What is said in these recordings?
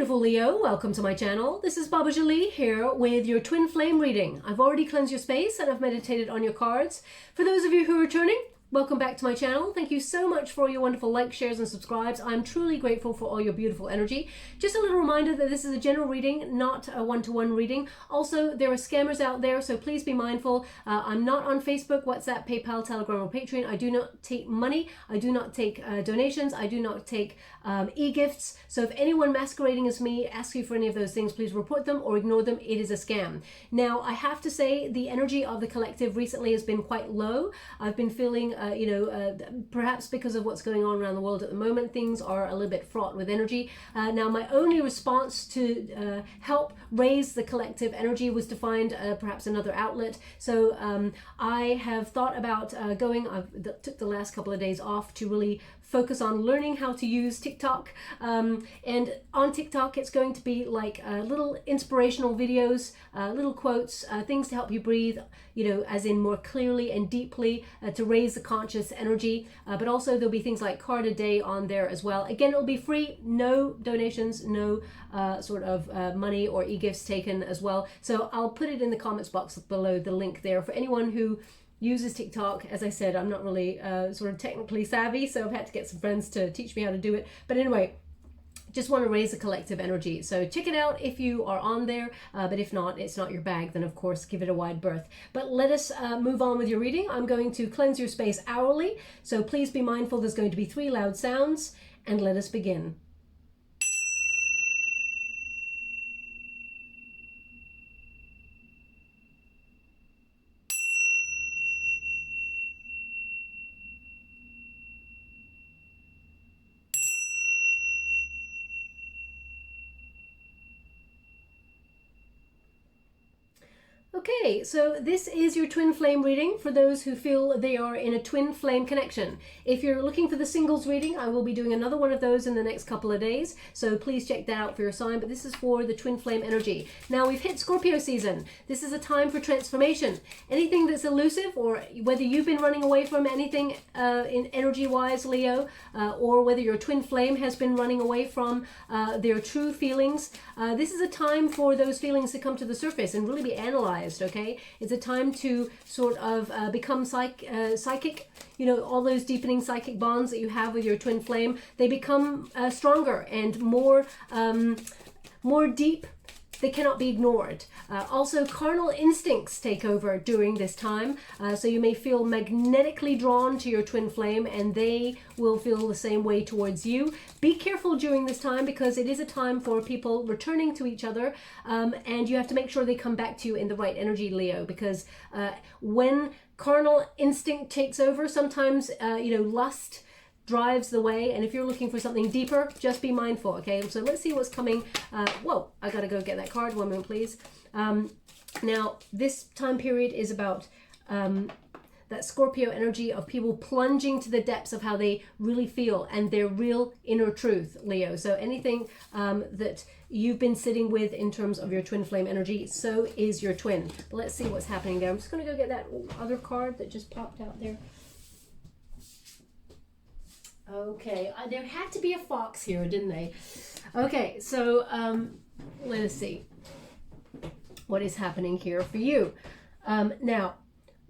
beautiful Leo, welcome to my channel. This is Baba Jolie here with your twin flame reading. I've already cleansed your space and I've meditated on your cards. For those of you who are returning, welcome back to my channel. Thank you so much for your wonderful likes, shares and subscribes. I'm truly grateful for all your beautiful energy. Just a little reminder that this is a general reading, not a one-to-one reading. Also, there are scammers out there, so please be mindful. I'm not on Facebook, WhatsApp, PayPal, Telegram or Patreon. I do not take money. I do not take donations. I do not take e-gifts. So if anyone masquerading as me asks you for any of those things, please report them or ignore them. It is a scam. Now, I have to say the energy of the collective recently has been quite low. I've been feeling perhaps because of what's going on around the world at the moment, things are a little bit fraught with energy. Now, my only response to help raise the collective energy was to find perhaps another outlet. So I have thought about took the last couple of days off to really focus on learning how to use TikTok. And on TikTok, it's going to be like little inspirational videos, little quotes, things to help you breathe, as in more clearly and deeply to raise the conscious energy. But also there'll be things like card a day on there as well. Again, it'll be free, no donations, no money or e-gifts taken as well. So I'll put it in the comments box below, the link there for anyone who uses TikTok. As I said, I'm not really technically savvy, so I've had to get some friends to teach me how to do it. But anyway, just want to raise the collective energy. So check it out if you are on there, but if not, it's not your bag, then of course give it a wide berth. But let us move on with your reading. I'm going to cleanse your space hourly, so please be mindful there's going to be 3 loud sounds, and let us begin. Okay, so this is your twin flame reading for those who feel they are in a twin flame connection. If you're looking for the singles reading, I will be doing another one of those in the next couple of days, so please check that out for your sign, but this is for the twin flame energy. Now, we've hit Scorpio season. This is a time for transformation. Anything that's elusive, or whether you've been running away from anything in energy-wise, Leo, or whether your twin flame has been running away from their true feelings, this is a time for those feelings to come to the surface and really be analyzed. Okay, it's a time to sort of become psychic. All those deepening psychic bonds that you have with your twin flame, they become stronger and more deep. They cannot be ignored. Also, carnal instincts take over during this time. So you may feel magnetically drawn to your twin flame and they will feel the same way towards you. Be careful during this time because it is a time for people returning to each other. And you have to make sure they come back to you in the right energy, Leo, because when carnal instinct takes over, sometimes, lust drives the way, and if you're looking for something deeper, just be mindful. Okay, so let's see what's coming. Whoa, I gotta go get that card. 1 minute, please. Now, this time period is about that Scorpio energy of people plunging to the depths of how they really feel and their real inner truth, Leo. So anything that you've been sitting with in terms of your twin flame energy, so is your twin. But let's see what's happening there. I'm just gonna go get that other card that just popped out there. Okay, there had to be a fox here, didn't they? Okay, so let us see what is happening here for you. Now,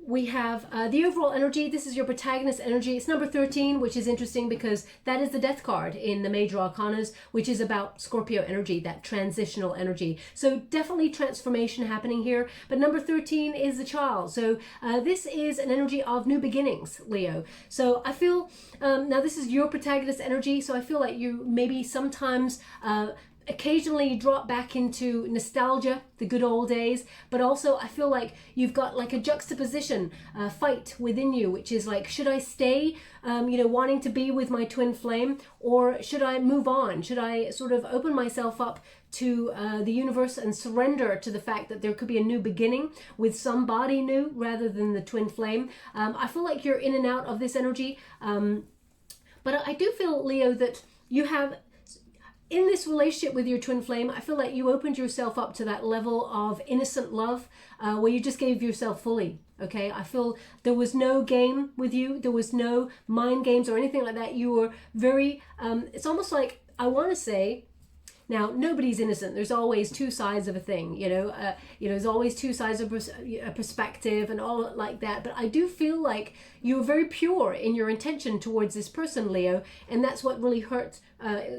we have the overall energy. This is your protagonist energy. It's number 13, which is interesting because that is the death card in the major arcanas, which is about Scorpio energy, that transitional energy. So definitely transformation happening here. But number 13 is the child. So this is an energy of new beginnings, Leo. So I feel, now this is your protagonist energy. So I feel like you maybe sometimes occasionally drop back into nostalgia, the good old days, but also I feel like you've got like a juxtaposition fight within you, which is like, should I stay wanting to be with my twin flame, or should I move on? Should I sort of open myself up to the universe and surrender to the fact that there could be a new beginning with somebody new rather than the twin flame? I feel like you're in and out of this energy, but I do feel, Leo, that you have, in this relationship with your twin flame, I feel like you opened yourself up to that level of innocent love where you just gave yourself fully. Okay, I feel there was no game with you. There was no mind games or anything like that. You were very, it's almost like, I want to say, Now, nobody's innocent. There's always two sides of a thing, there's always two sides of a perspective and all like that. But I do feel like you're very pure in your intention towards this person, Leo. And that's what really hurt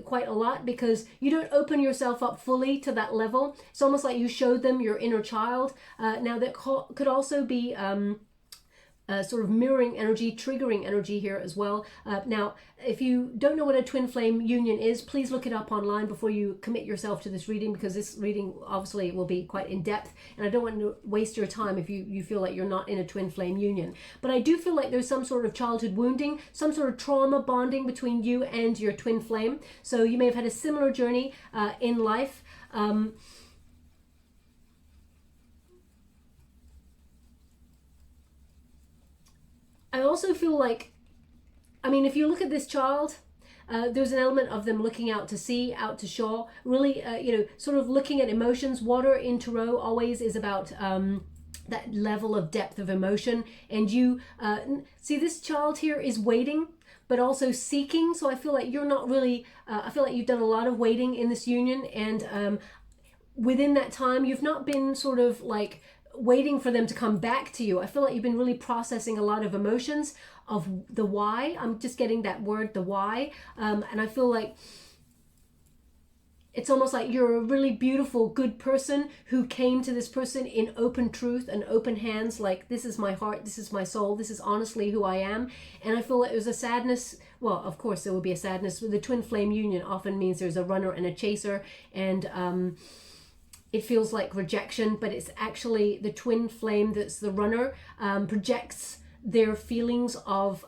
quite a lot, because you don't open yourself up fully to that level. It's almost like you showed them your inner child. Now, that could also be sort of mirroring energy, triggering energy here as well. Now, if you don't know what a twin flame union is, please look it up online before you commit yourself to this reading, because this reading obviously will be quite in depth, and I don't want to waste your time if you feel like you're not in a twin flame union. But I do feel like there's some sort of childhood wounding, some sort of trauma bonding between you and your twin flame. So you may have had a similar journey in life. I also feel like, I mean, if you look at this child, there's an element of them looking out to sea, out to shore, really, sort of looking at emotions. Water in Tarot always is about that level of depth of emotion. And you see this child here is waiting, but also seeking. So I feel like you're not really, I feel like you've done a lot of waiting in this union. And within that time, you've not been sort of like waiting for them to come back to you. I feel like you've been really processing a lot of emotions of the why. I'm just getting that word, the why. And I feel like it's almost like you're a really beautiful, good person who came to this person in open truth and open hands, like, this is my heart, this is my soul, this is honestly who I am. And I feel like there's a sadness. Well, of course there will be a sadness. The twin flame union often means there's a runner and a chaser, and it feels like rejection, but it's actually the twin flame that's the runner, projects their feelings of,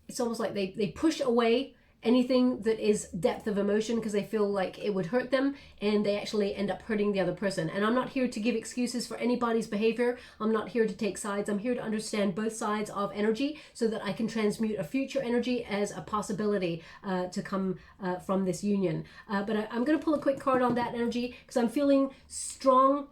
it's almost like they push away anything that is depth of emotion because they feel like it would hurt them, and they actually end up hurting the other person. And I'm not here to give excuses for anybody's behavior. I'm not here to take sides. I'm here to understand both sides of energy so that I can transmute a future energy as a possibility to come from this union. But I'm going to pull a quick card on that energy because I'm feeling strong.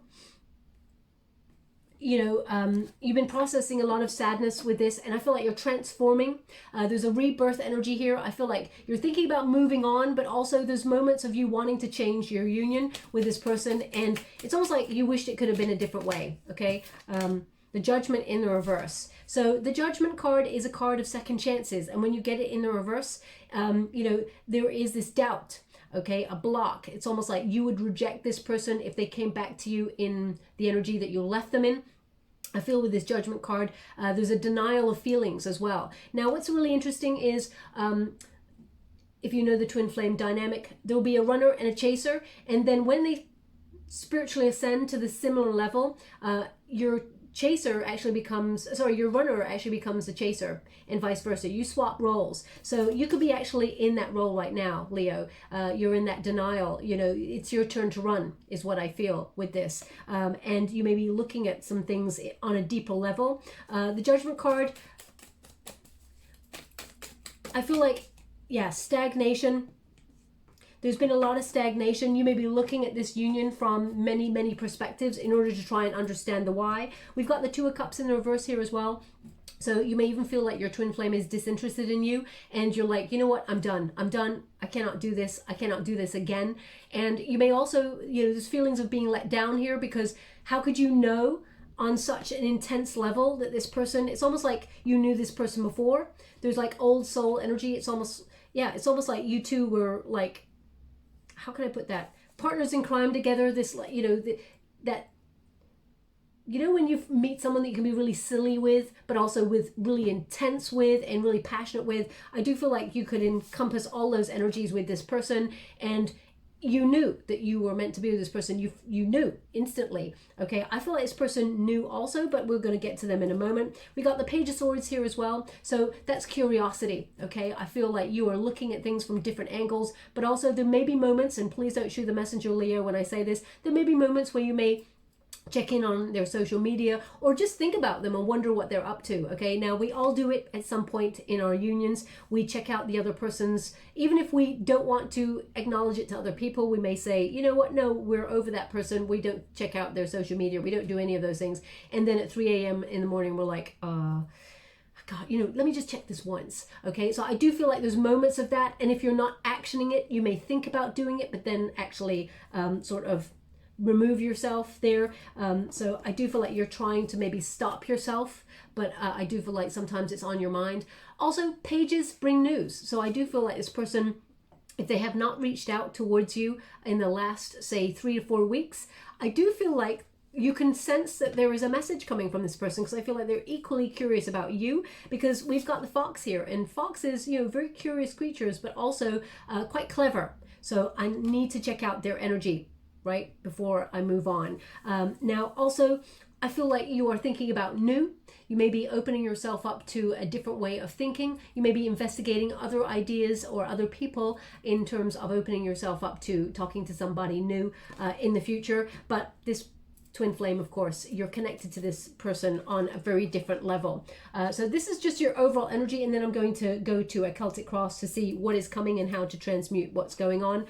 You've been processing a lot of sadness with this, and I feel like you're transforming. There's a rebirth energy here. I feel like you're thinking about moving on, but also there's moments of you wanting to change your union with this person, and it's almost like you wished it could have been a different way, okay? The Judgment in the reverse. So the Judgment card is a card of second chances, and when you get it in the reverse, there is this doubt. Okay, a block. It's almost like you would reject this person if they came back to you in the energy that you left them in. I feel with this Judgment card, there's a denial of feelings as well. Now, what's really interesting is, if you know the twin flame dynamic, there'll be a runner and a chaser, and then when they spiritually ascend to the similar level, your runner actually becomes the chaser, and vice versa. You swap roles. So you could be actually in that role right now, Leo. You're in that denial. It's your turn to run is what I feel with this. And you may be looking at some things on a deeper level. The Judgment card, I feel like, stagnation. There's been a lot of stagnation. You may be looking at this union from many, many perspectives in order to try and understand the why. We've got the Two of Cups in the reverse here as well. So you may even feel like your twin flame is disinterested in you, and you're like, you know what, I'm done. I cannot do this. I cannot do this again. And you may also, there's feelings of being let down here, because how could you know on such an intense level that this person, it's almost like you knew this person before. There's like old soul energy. It's almost like you two were like, how can I put that? Partners in crime together. This, when you meet someone that you can be really silly with, but also with really intense with and really passionate with, I do feel like you could encompass all those energies with this person, and you knew that you were meant to be with this person. You knew instantly. Okay, I feel like this person knew also, but we're going to get to them in a moment. We got the Page of Swords here as well. So that's curiosity. Okay, I feel like you are looking at things from different angles, but also there may be moments, and please don't shoot the messenger, Leo, when I say this, there may be moments where you may check in on their social media or just think about them and wonder what they're up to. Okay, now we all do it at some point in our unions. We check out the other person's, even if we don't want to acknowledge it to other people, we may say, you know what, no, we're over that person. We don't check out their social media. We don't do any of those things. And then at 3 a.m. in the morning, we're like, God, let me just check this once. Okay, so I do feel like there's moments of that, and if you're not actioning it, you may think about doing it, but then actually sort of remove yourself there. So I do feel like you're trying to maybe stop yourself, but I do feel like sometimes it's on your mind. Also, pages bring news. So I do feel like this person, if they have not reached out towards you in the last, say, 3 to 4 weeks, I do feel like you can sense that there is a message coming from this person, because I feel like they're equally curious about you, because we've got the fox here, and foxes, very curious creatures, but also quite clever. So I need to check out their energy, right, before I move on. Now, also, I feel like you are thinking about new. You may be opening yourself up to a different way of thinking. You may be investigating other ideas or other people in terms of opening yourself up to talking to somebody new in the future. But this twin flame, of course, you're connected to this person on a very different level. So this is just your overall energy, and then I'm going to go to a Celtic cross to see what is coming and how to transmute what's going on.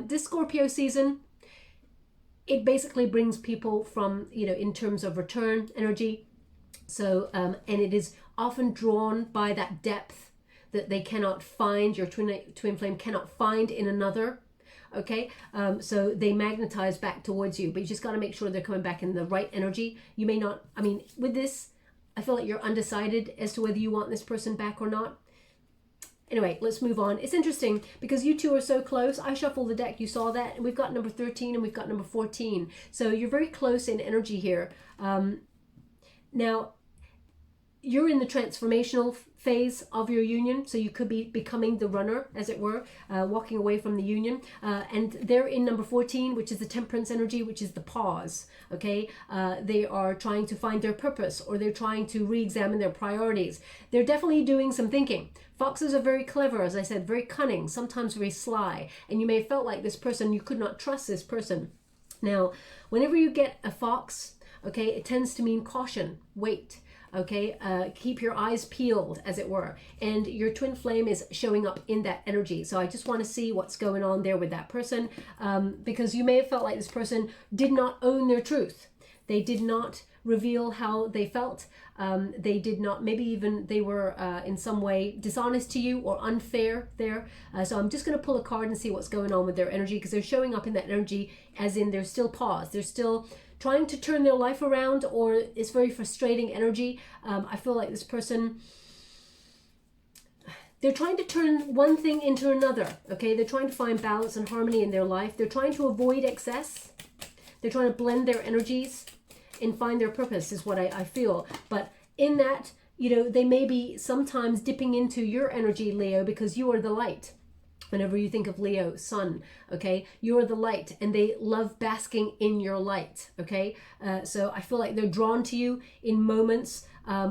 This Scorpio season, it basically brings people from, in terms of return energy. So, and it is often drawn by that depth that they cannot find, your twin flame cannot find in another. Okay, so they magnetize back towards you, but you just got to make sure they're coming back in the right energy. You may not, with this, I feel like you're undecided as to whether you want this person back or not. Anyway, let's move on. It's interesting because you two are so close. I shuffled the deck, you saw that, and we've got number 13 and we've got number 14. So you're very close in energy here. Now, you're in the transformational phase of your union, so you could be becoming the runner, as it were, walking away from the union, and they're in number 14, which is the temperance energy, which is the pause. Okay, they are trying to find their purpose, or they're trying to re-examine their priorities. They're definitely doing some thinking. Foxes are very clever, as I said, very cunning, sometimes very sly, and you may have felt like this person, you could not trust this person. Now, whenever you get a fox, okay, it tends to mean caution, wait. Okay, keep your eyes peeled, as it were, and your twin flame is showing up in that energy. So I just want to see what's going on there with that person, because you may have felt like this person did not own their truth. They did not reveal how they felt. They did not, maybe even they were in some way dishonest to you or unfair there. So I'm just going to pull a card and see what's going on with their energy, because they're showing up in that energy as in they're still paused. They're still trying to turn their life around, or it's very frustrating energy. I feel like this person, they're trying to turn one thing into another, okay? They're trying to find balance and harmony in their life. They're trying to avoid excess. They're trying to blend their energies and find their purpose, is what I feel. But in that, they may be sometimes dipping into your energy, Leo, because you are the light. Whenever you think of Leo, sun, okay, you're the light, and they love basking in your light, okay? So I feel like they're drawn to you in moments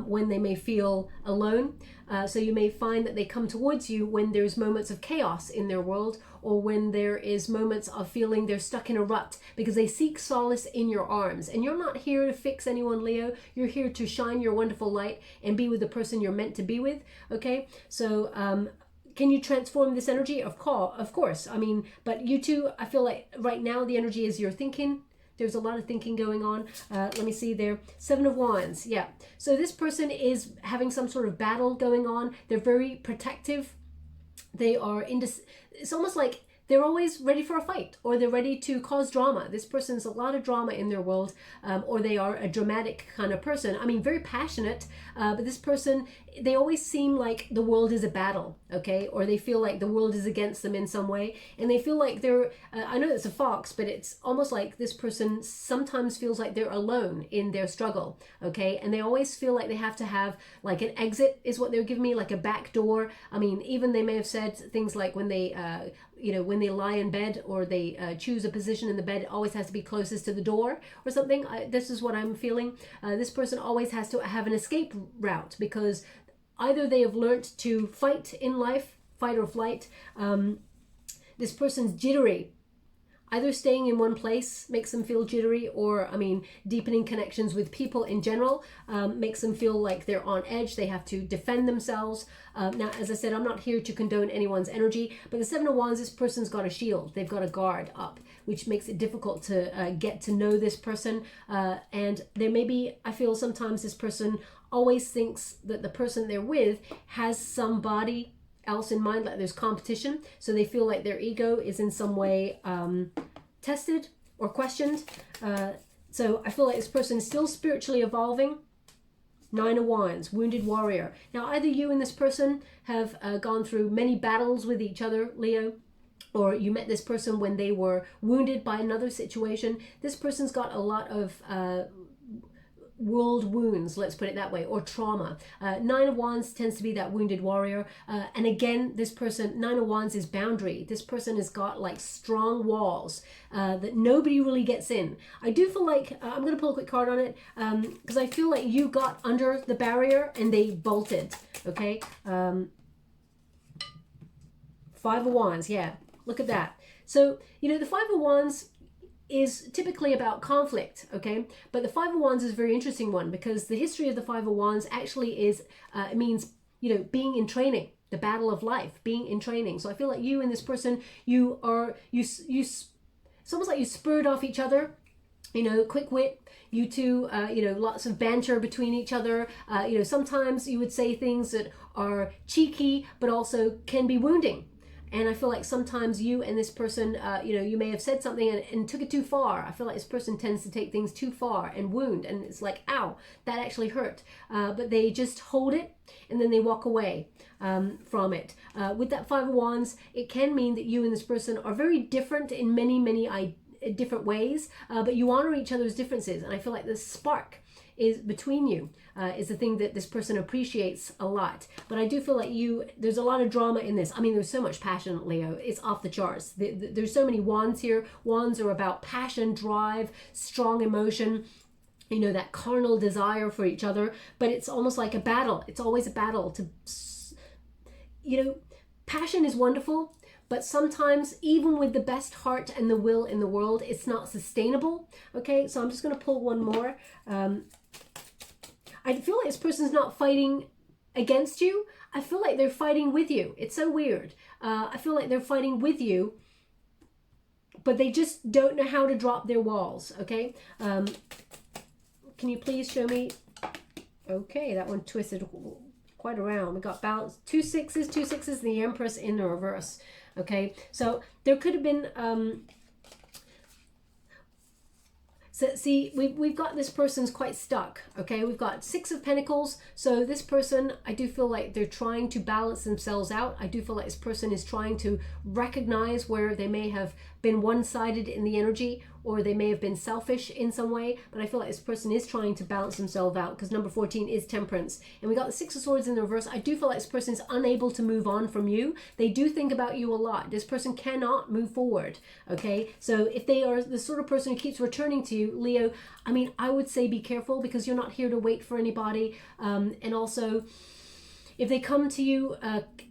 when they may feel alone. So you may find that they come towards you when there's moments of chaos in their world, or when there is moments of feeling they're stuck in a rut, because they seek solace in your arms. And you're not here to fix anyone, Leo. You're here to shine your wonderful light and be with the person you're meant to be with, okay? So, can you transform this energy? Of course. But you two, I feel like right now the energy is you're thinking. There's a lot of thinking going on. Let me see there. 7 of Wands. Yeah. So this person is having some sort of battle going on. They're very protective. They are it's almost like they're always ready for a fight, or they're ready to cause drama. This person's a lot of drama in their world, or they are a dramatic kind of person. Very passionate, but this person, they always seem like the world is a battle, okay? Or they feel like the world is against them in some way, and they feel like they're, I know it's a fox, but it's almost like this person sometimes feels like they're alone in their struggle, okay? And they always feel like they have to have like an exit, is what they're giving me, like a back door. Even they may have said things like when they, when they lie in bed, or they choose a position in the bed, it always has to be closest to the door or something. This is what I'm feeling. This person always has to have an escape route, because either they have learned to fight in life, fight or flight. This person's jittery. Either staying in one place makes them feel jittery, or, deepening connections with people in general makes them feel like they're on edge. They have to defend themselves. Now, as I said, I'm not here to condone anyone's energy, but the 7 of Wands, this person's got a shield. They've got a guard up, which makes it difficult to get to know this person. And there may be, I feel sometimes this person always thinks that the person they're with has somebody else in mind, like there's competition. So they feel like their ego is in some way tested or questioned. So I feel like this person is still spiritually evolving. Nine of Wands, wounded warrior. Now, either you and this person have gone through many battles with each other, Leo, or you met this person when they were wounded by another situation. This person's got a lot of world wounds, let's put it that way, or trauma. Nine of Wands tends to be that wounded warrior. And again, this person, Nine of Wands is boundary. This person has got like strong walls that nobody really gets in. I do feel like, I'm going to pull a quick card on it, because I feel like you got under the barrier and they bolted, okay? Five of Wands, yeah, look at that. So, you know, the Five of Wands is typically about conflict, okay? But the Five of Wands is a very interesting one, because the history of the Five of Wands actually is, it means, you know, being in training, the battle of life, being in training. So I feel like you and this person, it's almost like you spurred off each other, you know, quick wit, you two, you know, lots of banter between each other. You know, sometimes you would say things that are cheeky, but also can be wounding. And I feel like sometimes you and this person, you know, you may have said something and took it too far. I feel like this person tends to take things too far and wound. And it's like, ow, that actually hurt. But they just hold it and then they walk away from it. With that Five of Wands, it can mean that you and this person are very different in many, many different ways. But you honor each other's differences. And I feel like the spark is between you is the thing that this person appreciates a lot. But I do feel like there's a lot of drama in this. I mean, there's so much passion, Leo. It's off the charts. There's so many wands here. Wands are about passion, drive, strong emotion, you know, that carnal desire for each other. But it's almost like a battle. It's always a battle to, you know, passion is wonderful. But sometimes, even with the best heart and the will in the world, it's not sustainable. Okay, so I'm just going to pull one more. I feel like this person's not fighting against you. I feel like they're fighting with you. It's so weird. I feel like they're fighting with you, but they just don't know how to drop their walls. Okay, can you please show me? Okay, that one twisted quite around. We got balance, two sixes, and the Empress in the reverse. Okay, so there could have been so see, we've got this person's quite stuck. Okay, we've got Six of Pentacles. So this person, I do feel like they're trying to balance themselves out. I do feel like this person is trying to recognize where they may have been one-sided in the energy, or they may have been selfish in some way. But I feel like this person is trying to balance themselves out, because number 14 is Temperance. And we got the Six of Swords in the reverse. I do feel like this person is unable to move on from you. They do think about you a lot. This person cannot move forward. Okay, so if they are the sort of person who keeps returning to you, Leo, I mean, I would say be careful, because you're not here to wait for anybody. And also, if they come to you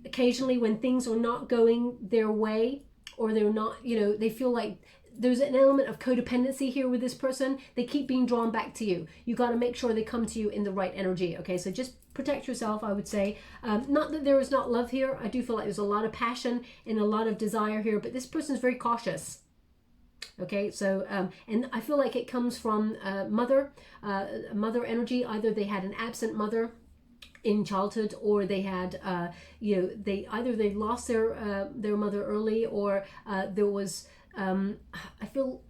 occasionally when things are not going their way, or they're not, you know, they feel like there's an element of codependency here with this person. They keep being drawn back to you. You got to make sure they come to you in the right energy. Okay, so just protect yourself, I would say. Not that there is not love here. I do feel like there's a lot of passion and a lot of desire here, but this person is very cautious. Okay, so and I feel like it comes from mother energy. Either they had an absent mother in childhood, or they had you know, they lost their mother early, or there was I feel,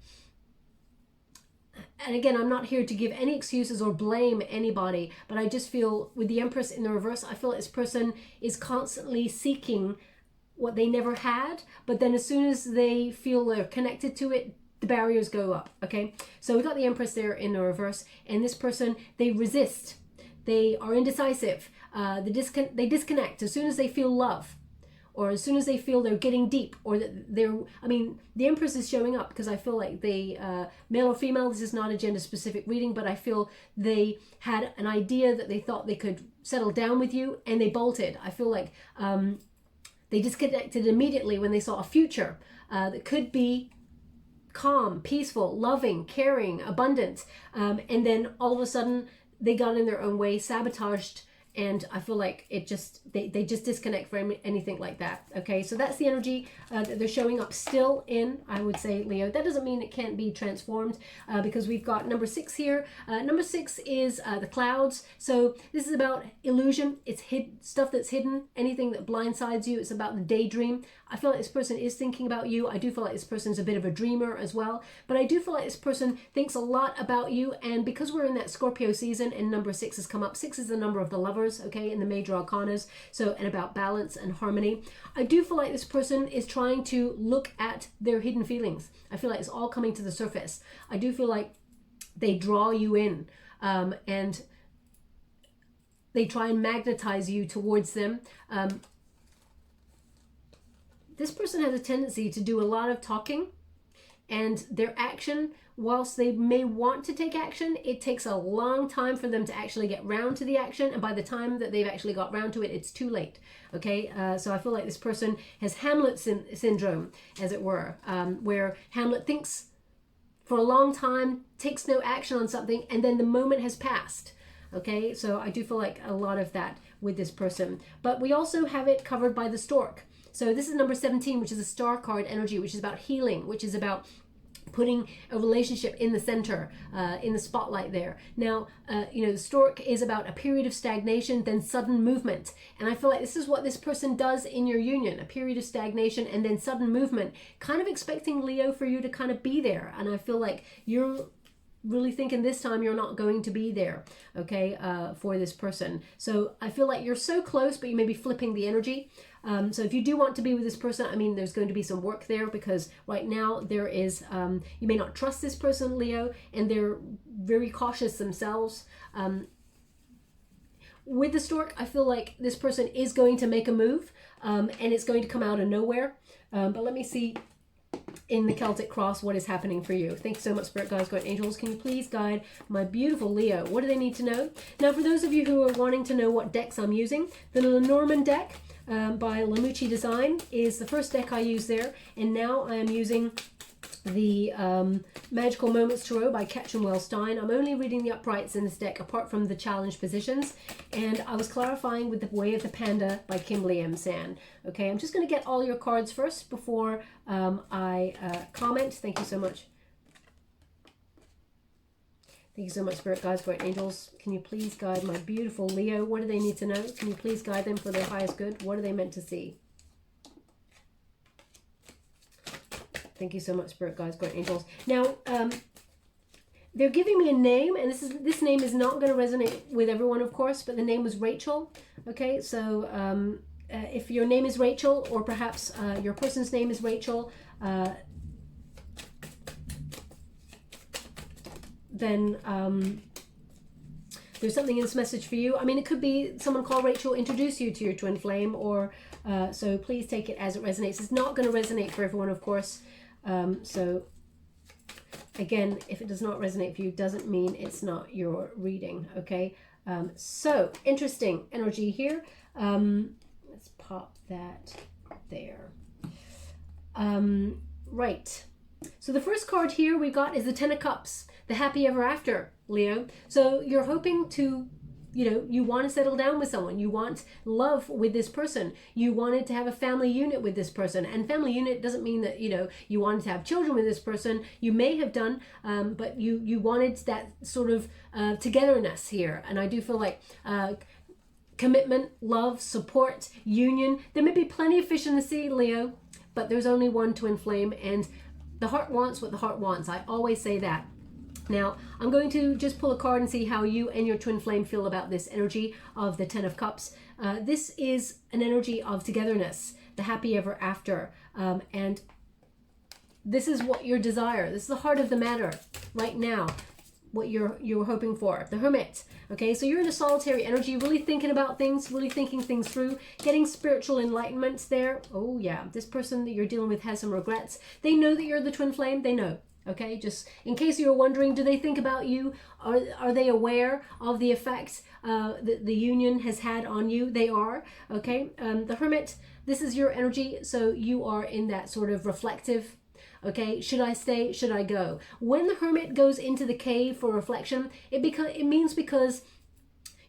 and again, I'm not here to give any excuses or blame anybody, but I just feel with the Empress in the reverse, I feel like this person is constantly seeking what they never had, but then as soon as they feel they're connected to it, the barriers go up. Okay, so we got the Empress there in the reverse, and this person, they resist. They are indecisive. They disconnect as soon as they feel love, or as soon as they feel they're getting deep, or that they're, I mean, the Empress is showing up because I feel like they, male or female, this is not a gender specific reading, but I feel they had an idea that they thought they could settle down with you, and they bolted. I feel like they disconnected immediately when they saw a future that could be calm, peaceful, loving, caring, abundant, and then all of a sudden they got in their own way, sabotaged and I feel like it just, they just disconnect from anything like that. Okay, so that's the energy that they're showing up still in, I would say, Leo. That doesn't mean it can't be transformed, because we've got number 6 here. Number 6 is the clouds. So this is about illusion. It's stuff that's hidden, anything that blindsides you. It's about the daydream. I feel like this person is thinking about you. I do feel like this person's a bit of a dreamer as well, but I do feel like this person thinks a lot about you. And because we're in that Scorpio season and number 6 has come up, 6 is the number of the lovers, okay, in the major arcanas, so, and about balance and harmony. I do feel like this person is trying to look at their hidden feelings. I feel like it's all coming to the surface. I do feel like they draw you in, and they try and magnetize you towards them. This person has a tendency to do a lot of talking, and their action, whilst they may want to take action, it takes a long time for them to actually get round to the action, and by the time that they've actually got round to it, it's too late. Okay, so I feel like this person has Hamlet syndrome, as it were, where Hamlet thinks for a long time, takes no action on something, and then the moment has passed. Okay, so I do feel like a lot of that with this person. But we also have it covered by the stork. So this is number 17, which is a star card energy, which is about healing, which is about putting a relationship in the center, in the spotlight there. Now, you know, the stork is about a period of stagnation, then sudden movement. And I feel like this is what this person does in your union, a period of stagnation and then sudden movement, kind of expecting, Leo, for you to kind of be there. And I feel like you're really thinking this time you're not going to be there, okay, for this person. So I feel like you're so close, but you may be flipping the energy. So if you do want to be with this person, I mean, there's going to be some work there, because right now there is, you may not trust this person, Leo, and they're very cautious themselves. With the stork, I feel like this person is going to make a move, and it's going to come out of nowhere. But let me see in the Celtic cross what is happening for you. Thanks so much, Spirit Guides, Guardian Angels. Can you please guide my beautiful Leo? What do they need to know? Now, for those of you who are wanting to know what decks I'm using, the LENORMAND deck by MUCI Design is the first deck I use there, and now I am using the Magical Moments Tarot by CATRIN WELZ STEIN. I'm only reading the uprights in this deck apart from the challenge positions, and I was clarifying with the Way of the Panda by Kimberly M. San. Okay, I'm just going to get all your cards first before I comment. Thank you so much. Thank you so much, Spirit Guides, Guardian Angels. Can you please guide my beautiful Leo? What do they need to know? Can you please guide them for their highest good? What are they meant to see? Thank you so much, Spirit Guides, Guardian Angels. Now, they're giving me a name, and this name is not going to resonate with everyone, of course, but the name was Rachel. Okay, so if your name is Rachel, or perhaps your person's name is Rachel, then there's something in this message for you. I mean, it could be someone called Rachel introduce you to your twin flame, or so please take it as it resonates. It's not going to resonate for everyone, of course. So again, if it does not resonate for you, doesn't mean it's not your reading. Okay, so interesting energy here. Let's pop that there. Right, so the first card here we got is the Ten of Cups, the happy ever after, Leo. So you're hoping to, you know, you want to settle down with someone. You want love with this person. You wanted to have a family unit with this person. And family unit doesn't mean that, you know, you wanted to have children with this person. You may have done, but you wanted that sort of togetherness here. And I do feel like commitment, love, support, union. There may be plenty of fish in the sea, Leo, but there's only one twin flame, and the heart wants what the heart wants. I always say that. Now, I'm going to just pull a card and see how you and your twin flame feel about this energy of the Ten of Cups. This is an energy of togetherness, the happy ever after. And this is what your desire. This is the heart of the matter right now, what you're hoping for. The Hermit. Okay, so you're in a solitary energy, really thinking about things, really thinking things through, getting spiritual enlightenment there. Oh yeah, this person that you're dealing with has some regrets. They know that you're the twin flame. They know. Okay, just in case you're wondering, do they think about you? Are they aware of the effects that the union has had on you? They are. Okay, the Hermit, this is your energy, so you are in that sort of reflective. Okay, should I stay? Should I go? When the Hermit goes into the cave for reflection, it means because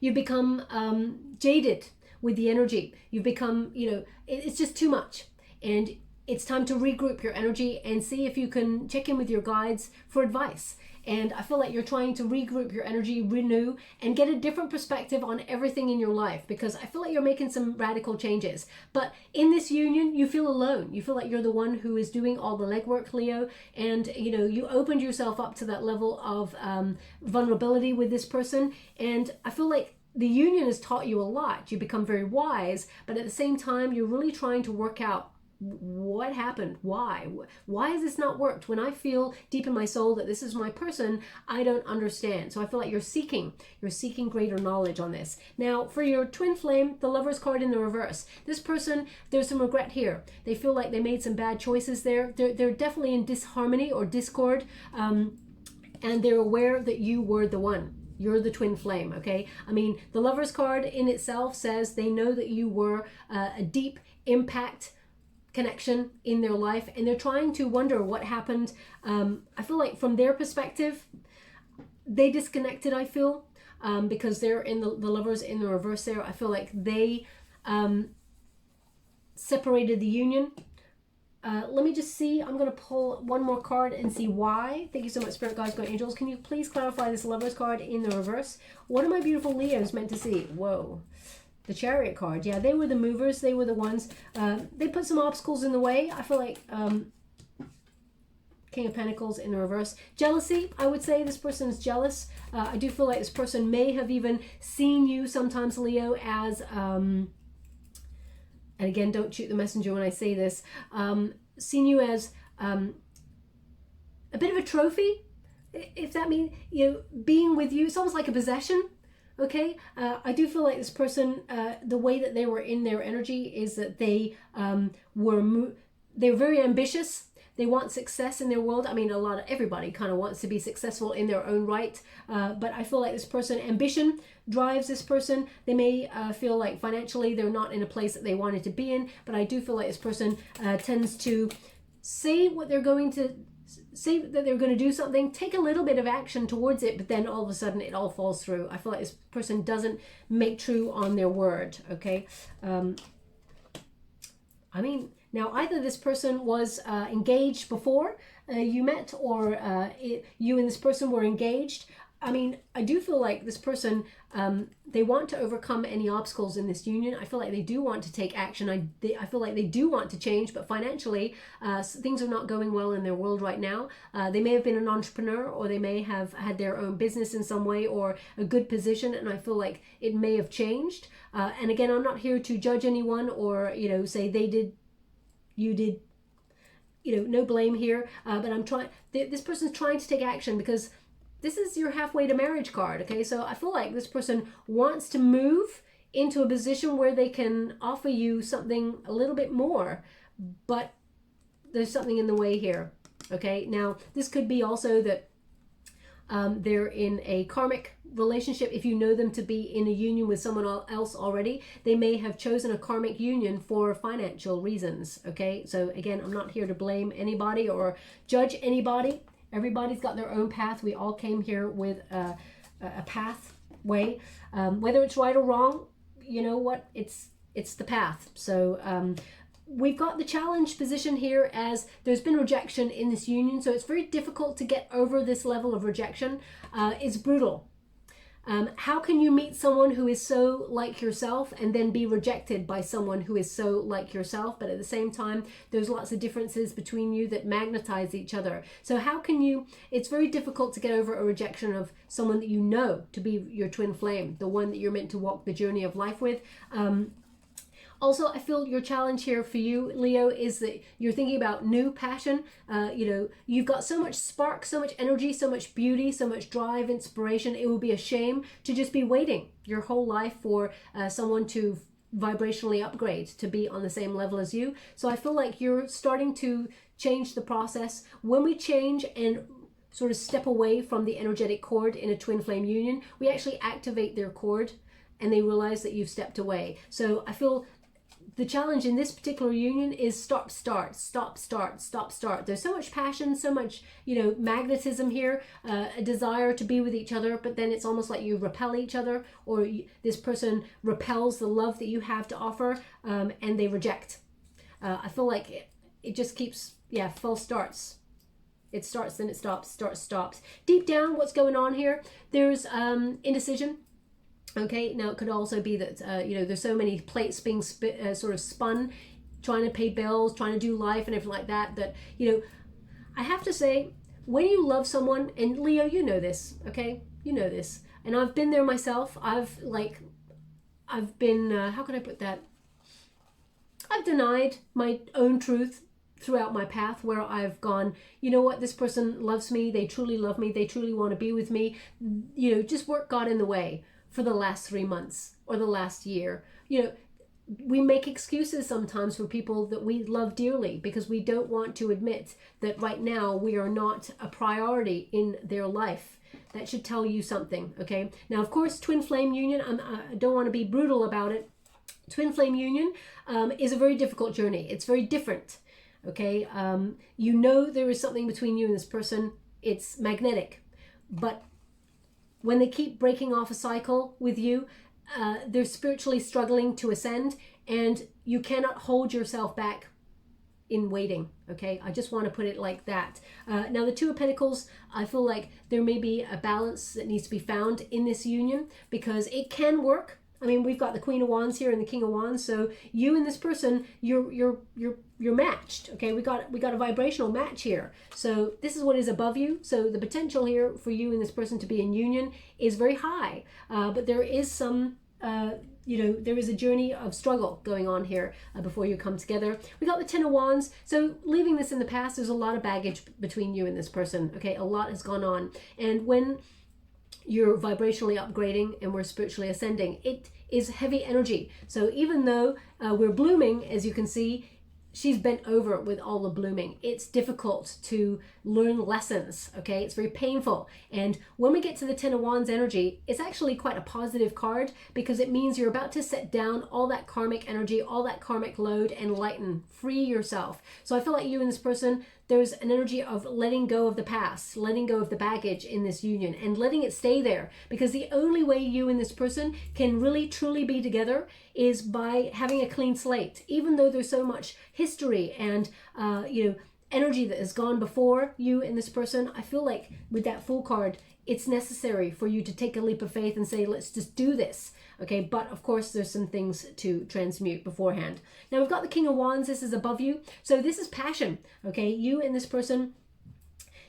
You've become jaded with the energy. You've become, you know, it's just too much. And it's time to regroup your energy and see if you can check in with your guides for advice. And I feel like you're trying to regroup your energy, renew, and get a different perspective on everything in your life, because I feel like you're making some radical changes. But in this union, you feel alone. You feel like you're the one who is doing all the legwork, Leo. And, you know, you opened yourself up to that level of vulnerability with this person. And I feel like the union has taught you a lot. You become very wise, but at the same time, you're really trying to work out what happened. Why has this not worked? When I feel deep in my soul that this is my person, I don't understand. So I feel like you're seeking greater knowledge on this. Now for your twin flame, the Lover's card in the reverse, this person, there's some regret here. They feel like they made some bad choices there. They're definitely in disharmony or discord, and they're aware that you were the one. You're the twin flame, okay? I mean, the Lover's card in itself says they know that you were a deep impact connection in their life, and they're trying to wonder what happened. I feel like from their perspective, they disconnected, I feel, because they're in the Lovers in the reverse there. I feel like they separated the union. Let me just see. I'm going to pull one more card and see why. Thank you so much, Spirit Guides, God Angels. Can you please clarify this Lover's card in the reverse? What are my beautiful Leos meant to see? Whoa. The Chariot card. Yeah, they were the movers. They were the ones. They put some obstacles in the way. I feel like King of Pentacles in the reverse. Jealousy, I would say this person is jealous. I do feel like this person may have even seen you sometimes, Leo, as... and again, don't shoot the messenger when I say this, seen you as a bit of a trophy, if that means, you know, being with you. It's almost like a possession, okay? I do feel like this person, the way that they were in their energy is that they were very ambitious. They want success in their world. I mean, everybody kind of wants to be successful in their own right. But I feel like this person, ambition drives this person. They may feel like financially they're not in a place that they wanted to be in. But I do feel like this person tends to say what they're going to say, that they're going to do something, take a little bit of action towards it, but then all of a sudden it all falls through. I feel like this person doesn't make true on their word, okay? I mean, now either this person was engaged before you met, or you and this person were engaged. I mean, I do feel like this person, they want to overcome any obstacles in this union. I feel like they do want to take action. I feel like they do want to change, but financially, things are not going well in their world right now. They may have been an entrepreneur, or they may have had their own business in some way, or a good position, and I feel like it may have changed. And again, I'm not here to judge anyone or, you know, say they did, you did, you know, no blame here. But I'm trying, this person's trying to take action, because this is your halfway to marriage card, okay? So I feel like this person wants to move into a position where they can offer you something a little bit more, but there's something in the way here, okay? Now, this could be also that they're in a karmic relationship. If you know them to be in a union with someone else already, they may have chosen a karmic union for financial reasons, okay? So again, I'm not here to blame anybody or judge anybody. Everybody's got their own path. We all came here with a pathway. Whether it's right or wrong, you know what? It's the path. So we've got the challenge position here as there's been rejection in this union. So it's very difficult to get over this level of rejection. It's brutal. How can you meet someone who is so like yourself and then be rejected by someone who is so like yourself, but at the same time there's lots of differences between you that magnetize each other? So how can you, it's very difficult to get over a rejection of someone that you know to be your twin flame, the one that you're meant to walk the journey of life with. Also, I feel your challenge here for you, Leo, is that you're thinking about new passion. You know, you've got so much spark, so much energy, so much beauty, so much drive, inspiration. It would be a shame to just be waiting your whole life for someone to vibrationally upgrade to be on the same level as you. So I feel like you're starting to change the process. When we change and sort of step away from the energetic cord in a twin flame union, we actually activate their cord and they realize that you've stepped away. So I feel the challenge in this particular union is stop, start, stop, start, stop, start. There's so much passion, so much, you know, magnetism here, a desire to be with each other, but then it's almost like you repel each other, or this person repels the love that you have to offer, and they reject. I feel like it just keeps, yeah, false starts. It starts, then it stops, starts, stops. Deep down, what's going on here? There's indecision. Okay, now it could also be that, you know, there's so many plates being sort of spun, trying to pay bills, trying to do life and everything like that, that, you know, I have to say, when you love someone, and Leo, you know this, okay? You know this. And I've been there myself. I've been, how can I put that? I've denied my own truth throughout my path, where I've gone, you know what, this person loves me, they truly love me, they truly want to be with me. You know, just work got in the way for the last 3 months or the last year. You know, we make excuses sometimes for people that we love dearly because we don't want to admit that right now we are not a priority in their life. That should tell you something, okay? Now, of course, twin flame union, I don't want to be brutal about it. Twin flame union is a very difficult journey. It's very different, okay? You know there is something between you and this person. It's magnetic, but when they keep breaking off a cycle with you, they're spiritually struggling to ascend, and you cannot hold yourself back in waiting, okay? I just want to put it like that. Now, the Two of Pentacles, I feel like there may be a balance that needs to be found in this union, because it can work. I mean, we've got the Queen of Wands here and the King of Wands, so you and this person, you're matched, okay? We got a vibrational match here. So this is what is above you. So the potential here for you and this person to be in union is very high, but there is some, you know, there is a journey of struggle going on here before you come together. We got the Ten of Wands. So leaving this in the past, there's a lot of baggage between you and this person, okay? A lot has gone on, and when you're vibrationally upgrading and we're spiritually ascending, it is heavy energy. So even though we're blooming, as you can see, she's bent over with all the blooming. It's difficult to learn lessons, okay? It's very painful. And when we get to the Ten of Wands energy, it's actually quite a positive card, because it means you're about to set down all that karmic energy, all that karmic load, and lighten, free yourself. So I feel like you and this person, there's an energy of letting go of the past, letting go of the baggage in this union, and letting it stay there, because the only way you and this person can really truly be together is by having a clean slate. Even though there's so much history and you know, energy that has gone before you and this person, I feel like with that Fool card, it's necessary for you to take a leap of faith and say, let's just do this, okay? But of course, there's some things to transmute beforehand. Now, we've got the King of Wands. This is above you. So this is passion, okay? You and this person.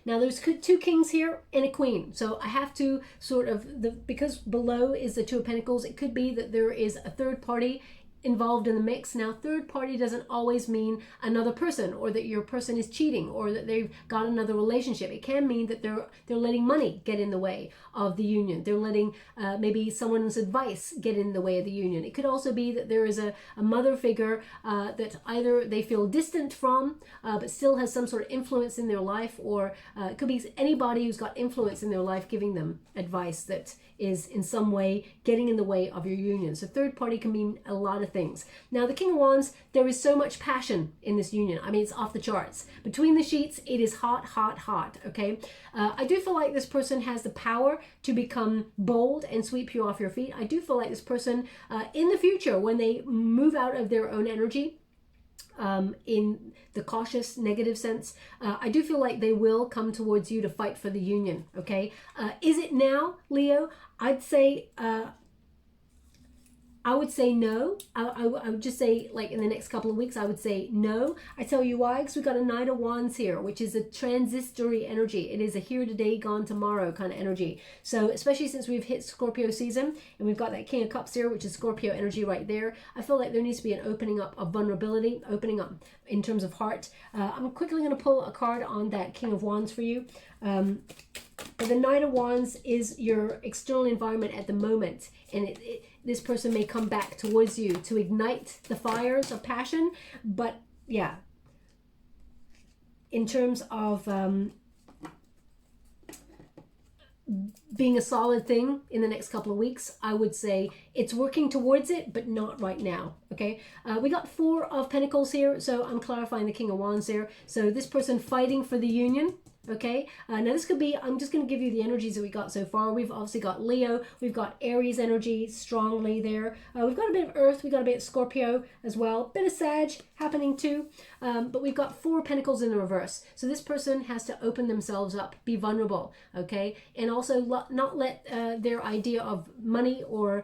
Now, there's two kings here and a queen. So I have to sort of, because below is the Two of Pentacles, it could be that there is a third party involved in the mix. Now, third party doesn't always mean another person, or that your person is cheating, or that they've got another relationship. It can mean that they're letting money get in the way of the union. They're letting maybe someone's advice get in the way of the union. It could also be that there is a mother figure that either they feel distant from, but still has some sort of influence in their life, or it could be anybody who's got influence in their life giving them advice that is in some way getting in the way of your union. So third party can mean a lot of things. Now, the King of Wands, there is so much passion in this union. I mean, it's off the charts. Between the sheets, it is hot, hot, hot, okay? I do feel like this person has the power to become bold and sweep you off your feet. I do feel like this person, in the future, when they move out of their own energy, in the cautious negative sense, I do feel like they will come towards you to fight for the union, okay? Is it now, Leo? I'd say I would say no. I would just say, like, in the next couple of weeks, I would say no. I tell you why, because we've got a Knight of Wands here, which is a transitory energy. It is a here today, gone tomorrow kind of energy. So especially since we've hit Scorpio season, and we've got that King of Cups here, which is Scorpio energy right there, I feel like there needs to be an opening up of vulnerability, opening up in terms of heart. I'm quickly going to pull a card on that King of Wands for you. But the Knight of Wands is your external environment at the moment, and this person may come back towards you to ignite the fires of passion. But yeah, in terms of being a solid thing in the next couple of weeks. I would say it's working towards it, but not right now. Okay, we got 4 of Pentacles here, so I'm clarifying the King of Wands there. So this person fighting for the union. Okay, now this could be, I'm just going to give you the energies that we got so far. We've obviously got Leo, we've got Aries energy strongly there. We've got a bit of Earth, we've got a bit of Scorpio as well. Bit of Sag happening too. But we've got 4 Pentacles in the reverse. So this person has to open themselves up, be vulnerable, okay? And also not let their idea of money or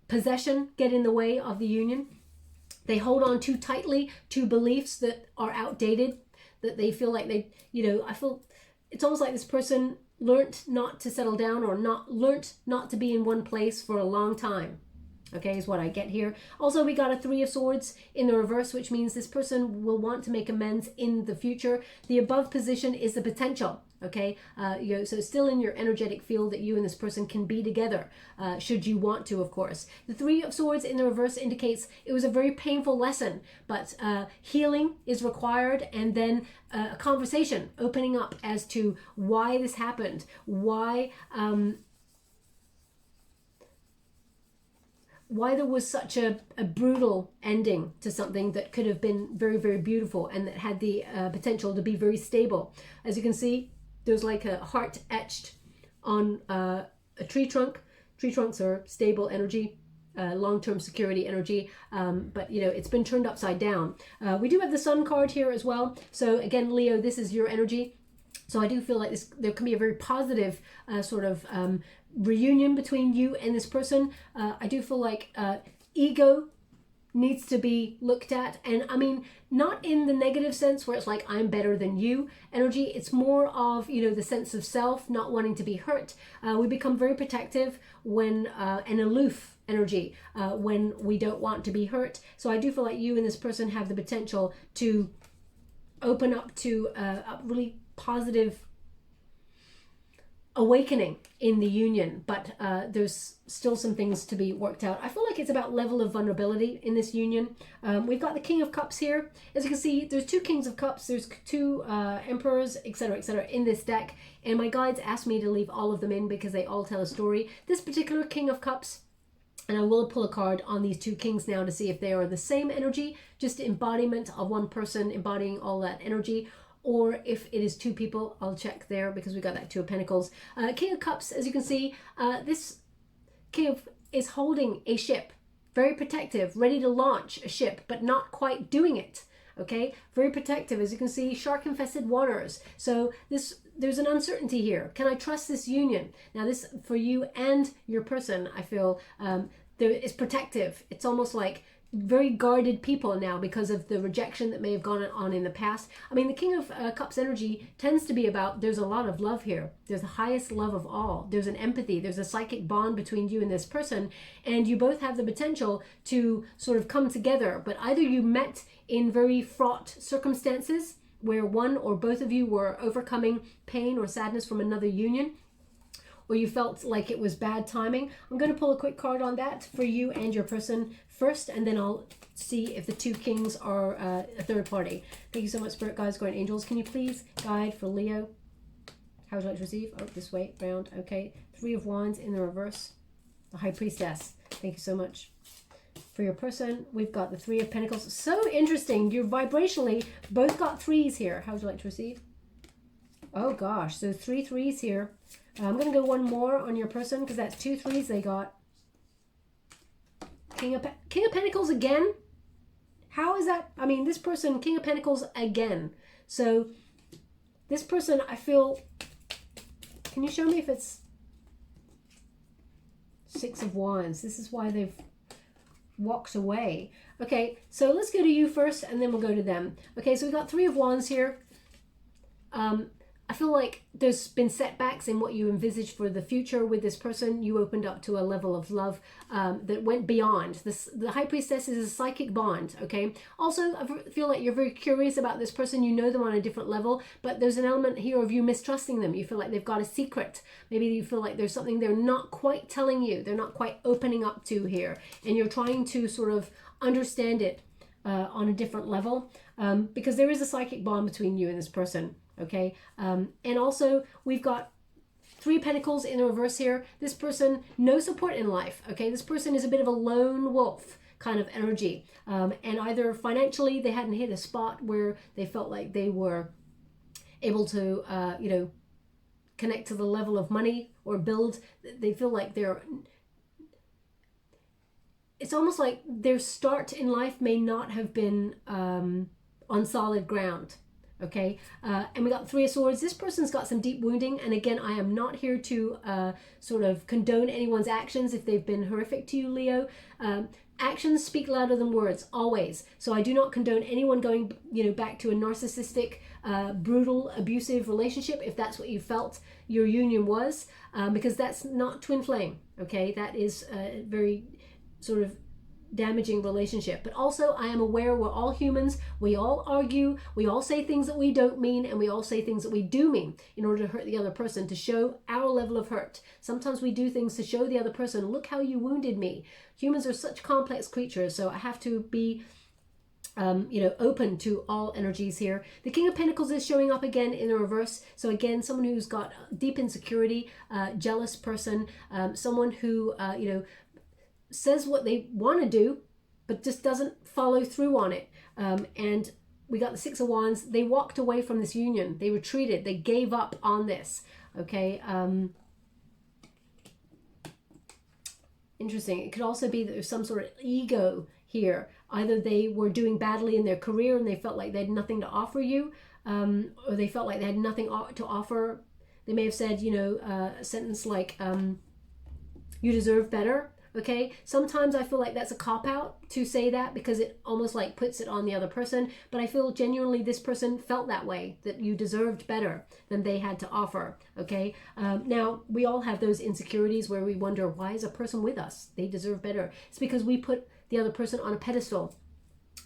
possession get in the way of the union. They hold on too tightly to beliefs that are outdated, that they feel like they, I feel it's almost like this person learnt not to settle down or learnt not to be in one place for a long time. Okay, is what I get here. Also, we got a 3 of Swords in the reverse, which means this person will want to make amends in the future. The above position is the potential. Okay, so it's still in your energetic field that you and this person can be together, should you want to, of course. The 3 of Swords in the reverse indicates it was a very painful lesson, but healing is required, and then a conversation opening up as to why this happened, why there was such a brutal ending to something that could have been very, very beautiful and that had the potential to be very stable. As you can see, there's like a heart etched on a tree trunk. Tree trunks are stable energy, long-term security energy, but it's been turned upside down. We do have the Sun card here as well. So again, Leo, this is your energy. So I do feel like there can be a very positive sort of reunion between you and this person. I do feel like ego needs to be looked at, and I mean, not in the negative sense where it's like I'm better than you energy. It's more of the sense of self, not wanting to be hurt. We become very protective when and aloof energy when we don't want to be hurt. So I do feel like you and this person have the potential to open up to a really positive awakening in the union, but there's still some things to be worked out. I feel like it's about level of vulnerability in this union. We've got the King of Cups here. As you can see, there's 2 Kings of Cups, there's 2 Emperors, etc., in this deck, and my guides asked me to leave all of them in because they all tell a story. This particular King of Cups, and I will pull a card on these 2 kings now to see if they are the same energy, just embodiment of one person embodying all that energy, or if it is 2 people. I'll check there because we got that 2 of Pentacles. King of Cups, as you can see, this king is holding a ship, very protective, ready to launch a ship, but not quite doing it. Okay, very protective. As you can see, shark-infested waters. So there's an uncertainty here. Can I trust this union? Now this, for you and your person, I feel there is protective. It's almost like very guarded people now because of the rejection that may have gone on in the past. I mean, the King of Cups energy tends to be about, there's a lot of love here. There's the highest love of all. There's an empathy. There's a psychic bond between you and this person, and you both have the potential to sort of come together. But either you met in very fraught circumstances where one or both of you were overcoming pain or sadness from another union, or you felt like it was bad timing. I'm going to pull a quick card on that for you and your person first, and then I'll see if the 2 kings are a third party. Thank you so much, Spirit Guides, Guardian Angels. Can you please guide for Leo? How would you like to receive? Oh, this way, round. Okay. 3 of Wands in the reverse. The High Priestess. Thank you so much. For your person, we've got the 3 of Pentacles. So interesting. You're vibrationally both got 3s here. How would you like to receive? Oh gosh, so 3 3s here. I'm going to go one more on your person because that's 2 3s they got. King of Pentacles again? How is that? I mean, this person, King of Pentacles again. So this person, I feel, can you show me if it's 6 of Wands? This is why they've walked away. Okay, so let's go to you first and then we'll go to them. Okay, so we've got 3 of Wands here. I feel like there's been setbacks in what you envisaged for the future with this person. You opened up to a level of love that went beyond. The High Priestess is a psychic bond, okay? Also, I feel like you're very curious about this person. You know them on a different level, but there's an element here of you mistrusting them. You feel like they've got a secret. Maybe you feel like there's something they're not quite telling you. They're not quite opening up to here. And you're trying to sort of understand it on a different level because there is a psychic bond between you and this person. Okay, and also we've got Three of Pentacles in the reverse here. This person, no support in life, okay? This person is a bit of a lone wolf kind of energy. And either financially they hadn't hit a spot where they felt like they were able to, you know, connect to the level of money or build. They feel like they're, it's almost like their start in life may not have been on solid ground. Okay, and we got Three of Swords. This person's got some deep wounding, and again, I am not here to sort of condone anyone's actions if they've been horrific to you, Leo. Actions speak louder than words, always. So I do not condone anyone going, you know, back to a narcissistic, brutal, abusive relationship if that's what you felt your union was, because that's not twin flame. Okay, that is a very sort of damaging relationship. But also, I am aware we're all humans. We all argue. We all say things that we don't mean, and we all say things that we do mean in order to hurt the other person, to show our level of hurt. Sometimes we do things to show the other person, look how you wounded me. Humans are such complex creatures, so I have to be you know, open to all energies here. The King of Pentacles is showing up again in the reverse. So again, someone who's got deep insecurity, jealous person, someone who you know, says what they want to do, but just doesn't follow through on it. And we got the Six of Wands. They walked away from this union. They retreated. They gave up on this. Okay. Interesting. It could also be that there's some sort of ego here. Either they were doing badly in their career and they felt like they had nothing to offer you, or they felt like they had nothing to offer. They may have said, you know, a sentence like, you deserve better. Okay, sometimes I feel like that's a cop-out to say that because it almost like puts it on the other person, but I feel genuinely this person felt that way, that you deserved better than they had to offer. Okay, now we all have those insecurities where we wonder, why is a person with us? They deserve better. It's because we put the other person on a pedestal.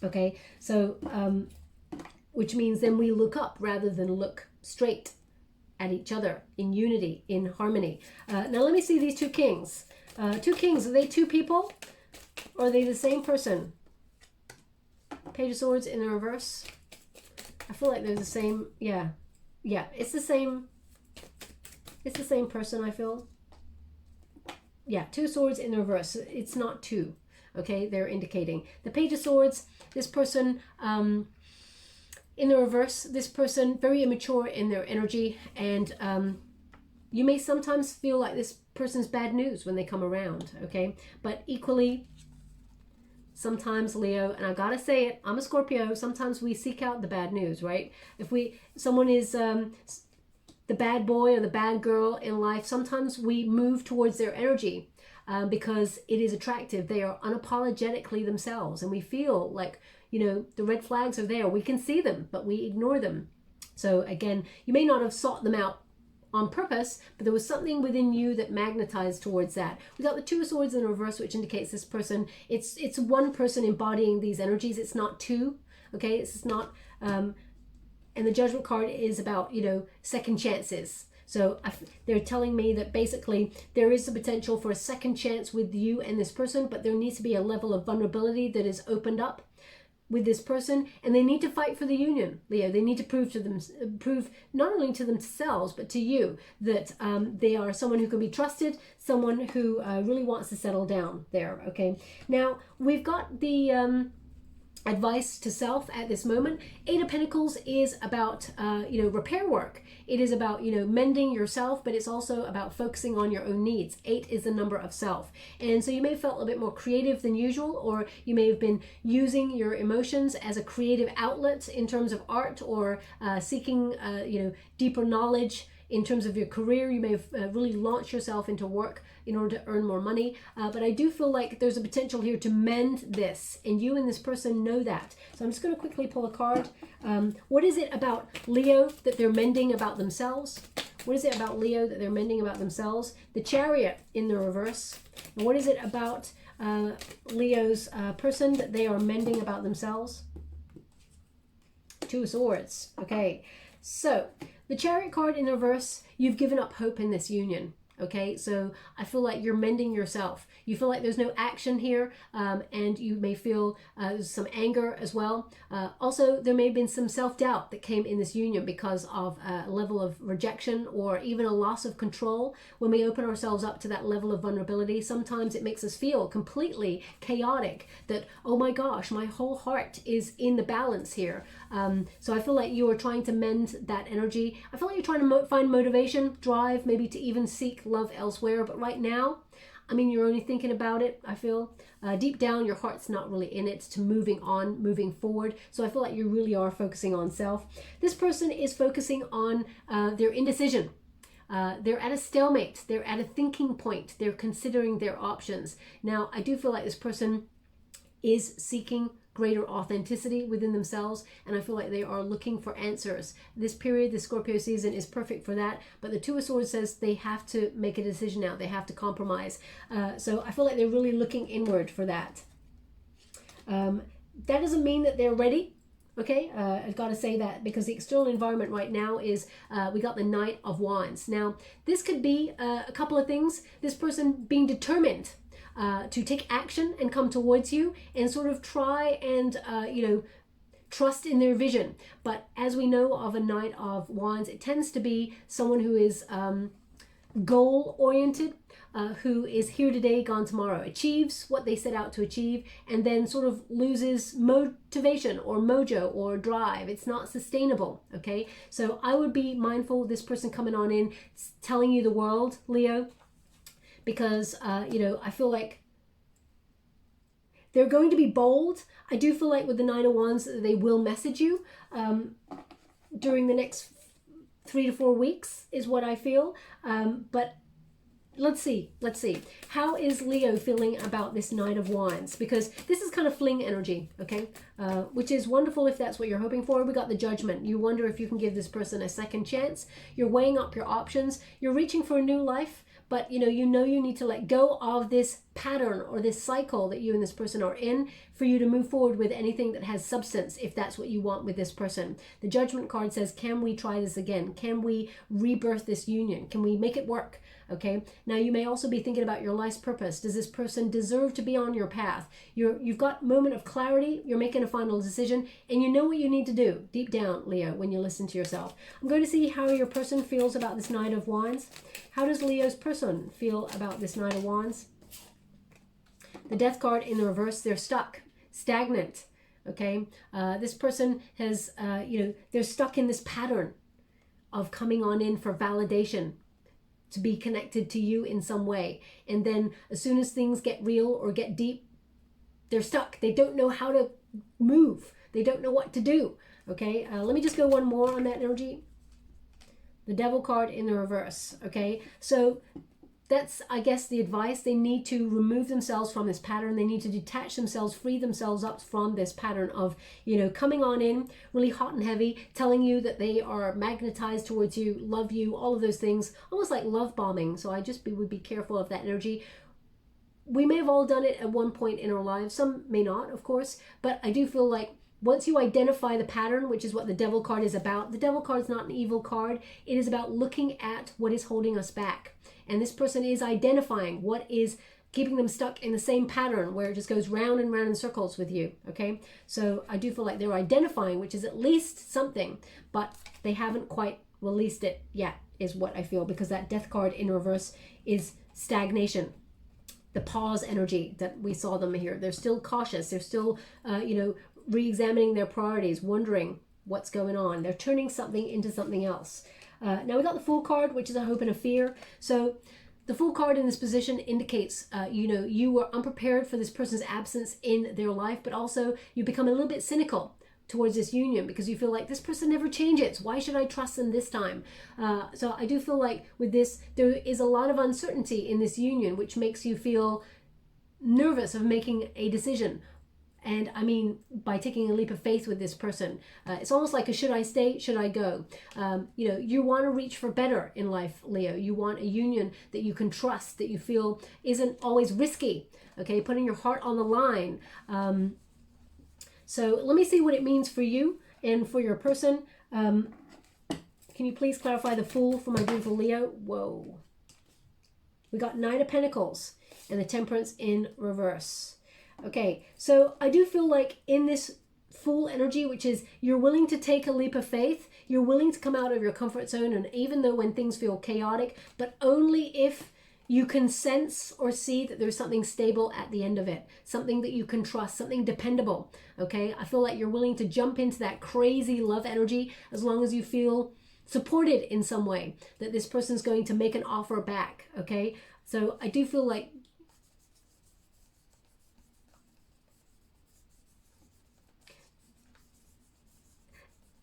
Okay, so which means then we look up rather than look straight at each other in unity, in harmony. Now let me see these two kings. Two kings, are they two people or are they the same person? Page of Swords in the reverse. I feel like they're the same. Yeah, it's the same person, I feel. Yeah, Two Swords in the reverse. It's not two. Okay, they're indicating the Page of Swords. This person in the reverse, this person very immature in their energy, and you may sometimes feel like this person's bad news when they come around, okay? But equally, sometimes, Leo, and I gotta say it, I'm a Scorpio, sometimes we seek out the bad news, right? If someone is the bad boy or the bad girl in life, sometimes we move towards their energy because it is attractive. They are unapologetically themselves, and we feel like, you know, the red flags are there. We can see them, but we ignore them. So again, you may not have sought them out on purpose, but there was something within you that magnetized towards that. We got the Two of Swords in reverse, which indicates this person, it's one person embodying these energies. It's not two, okay? It's not, and the Judgment card is about, you know, second chances. So they're telling me that basically there is the potential for a second chance with you and this person, but there needs to be a level of vulnerability that is opened up with this person, and they need to fight for the union, Leo. They need to prove not only to themselves but to you that they are someone who can be trusted, someone who really wants to settle down there. Okay, now we've got the advice to self at this moment. Eight of Pentacles is about you know, repair work. It is about, you know, mending yourself, but it's also about focusing on your own needs. 8 is the number of self, and so you may have felt a bit more creative than usual, or you may have been using your emotions as a creative outlet in terms of art, or seeking you know, deeper knowledge in terms of your career. You may have really launched yourself into work in order to earn more money. But I do feel like there's a potential here to mend this, and you and this person know that. So I'm just going to quickly pull a card. What is it about Leo that they're mending about themselves? What is it about Leo that they're mending about themselves? The Chariot in the reverse. And what is it about Leo's person that they are mending about themselves? Two of Swords. Okay, so the Chariot card in reverse, you've given up hope in this union. Okay, so I feel like you're mending yourself. You feel like there's no action here, and you may feel some anger as well. Also, there may have been some self-doubt that came in this union because of a level of rejection or even a loss of control. When we open ourselves up to that level of vulnerability, sometimes it makes us feel completely chaotic, that, oh my gosh, my whole heart is in the balance here. So I feel like you are trying to mend that energy. I feel like you're trying to find motivation, drive, maybe to even seek love elsewhere. But right now, I mean, you're only thinking about it, I feel. Deep down, your heart's not really in it to moving on, moving forward. So I feel like you really are focusing on self. This person is focusing on their indecision. They're at a stalemate. They're at a thinking point. They're considering their options. Now, I do feel like this person is seeking greater authenticity within themselves, and I feel like they are looking for answers. This period, the Scorpio season, is perfect for that, but the Two of Swords says they have to make a decision now. They have to compromise. So I feel like they're really looking inward for that. That doesn't mean that they're ready. Okay, I've got to say that, because the external environment right now is, we got the Knight of Wands. Now, this could be a couple of things. This person being determined to take action and come towards you and sort of try and, trust in their vision. But as we know of a Knight of Wands, it tends to be someone who is goal-oriented, who is here today, gone tomorrow, achieves what they set out to achieve, and then sort of loses motivation or mojo or drive. It's not sustainable, okay? So I would be mindful of this person coming on in, telling you the world, Leo, because, I feel like they're going to be bold. I do feel like with the Nine of Wands, they will message you during the next 3 to 4 weeks is what I feel. But let's see. How is Leo feeling about this Knight of Wands? Because this is kind of fling energy, okay? Which is wonderful if that's what you're hoping for. We got the Judgment. You wonder if you can give this person a second chance. You're weighing up your options. You're reaching for a new life. But you need to let go of this pattern or this cycle that you and this person are in for you to move forward with anything that has substance, if that's what you want with this person. The Judgment card says, can we try this again? Can we rebirth this union? Can we make it work? Okay. Now you may also be thinking about your life's purpose. Does this person deserve to be on your path? You've got a moment of clarity. You're making a final decision, and you know what you need to do deep down, Leo, when you listen to yourself. I'm going to see how your person feels about this Knight of Wands. How does Leo's person feel about this Knight of Wands? The Death card in the reverse. They're stuck, stagnant. Okay. This person has, they're stuck in this pattern of coming on in for validation, to be connected to you in some way. And then as soon as things get real or get deep, they're stuck. They don't know how to move. They don't know what to do. Okay, let me just go one more on that energy. The Devil card in the reverse. Okay, so that's, I guess, the advice. They need to remove themselves from this pattern. They need to detach themselves, free themselves up from this pattern of, coming on in really hot and heavy, telling you that they are magnetized towards you, love you, all of those things, almost like love bombing. So I just would be careful of that energy. We may have all done it at one point in our lives. Some may not, of course, but I do feel like once you identify the pattern, which is what the Devil card is about, the Devil card is not an evil card. It is about looking at what is holding us back. And this person is identifying what is keeping them stuck in the same pattern where it just goes round and round in circles with you, okay? So I do feel like they're identifying, which is at least something, but they haven't quite released it yet, is what I feel, because that Death card in reverse is stagnation. The pause energy that we saw them here. They're still cautious. They're still, re-examining their priorities, wondering what's going on. They're turning something into something else. Now we got the Fool card, which is a hope and a fear. So the Fool card in this position indicates, you were unprepared for this person's absence in their life, but also you become a little bit cynical towards this union because you feel like this person never changes. Why should I trust them this time? So I do feel like with this, there is a lot of uncertainty in this union, which makes you feel nervous of making a decision. And I mean, by taking a leap of faith with this person, it's almost like a should I stay, should I go? You want to reach for better in life, Leo. You want a union that you can trust, that you feel isn't always risky, okay? Putting your heart on the line. So let me see what it means for you and for your person. Can you please clarify the Fool for my beautiful Leo? Whoa. We got Knight of Pentacles and the Temperance in reverse. Okay, so I do feel like in this Fool energy, which is you're willing to take a leap of faith, you're willing to come out of your comfort zone, and even though when things feel chaotic, but only if you can sense or see that there's something stable at the end of it, something that you can trust, something dependable. Okay, I feel like you're willing to jump into that crazy love energy as long as you feel supported in some way, that this person's going to make an offer back. Okay, so I do feel like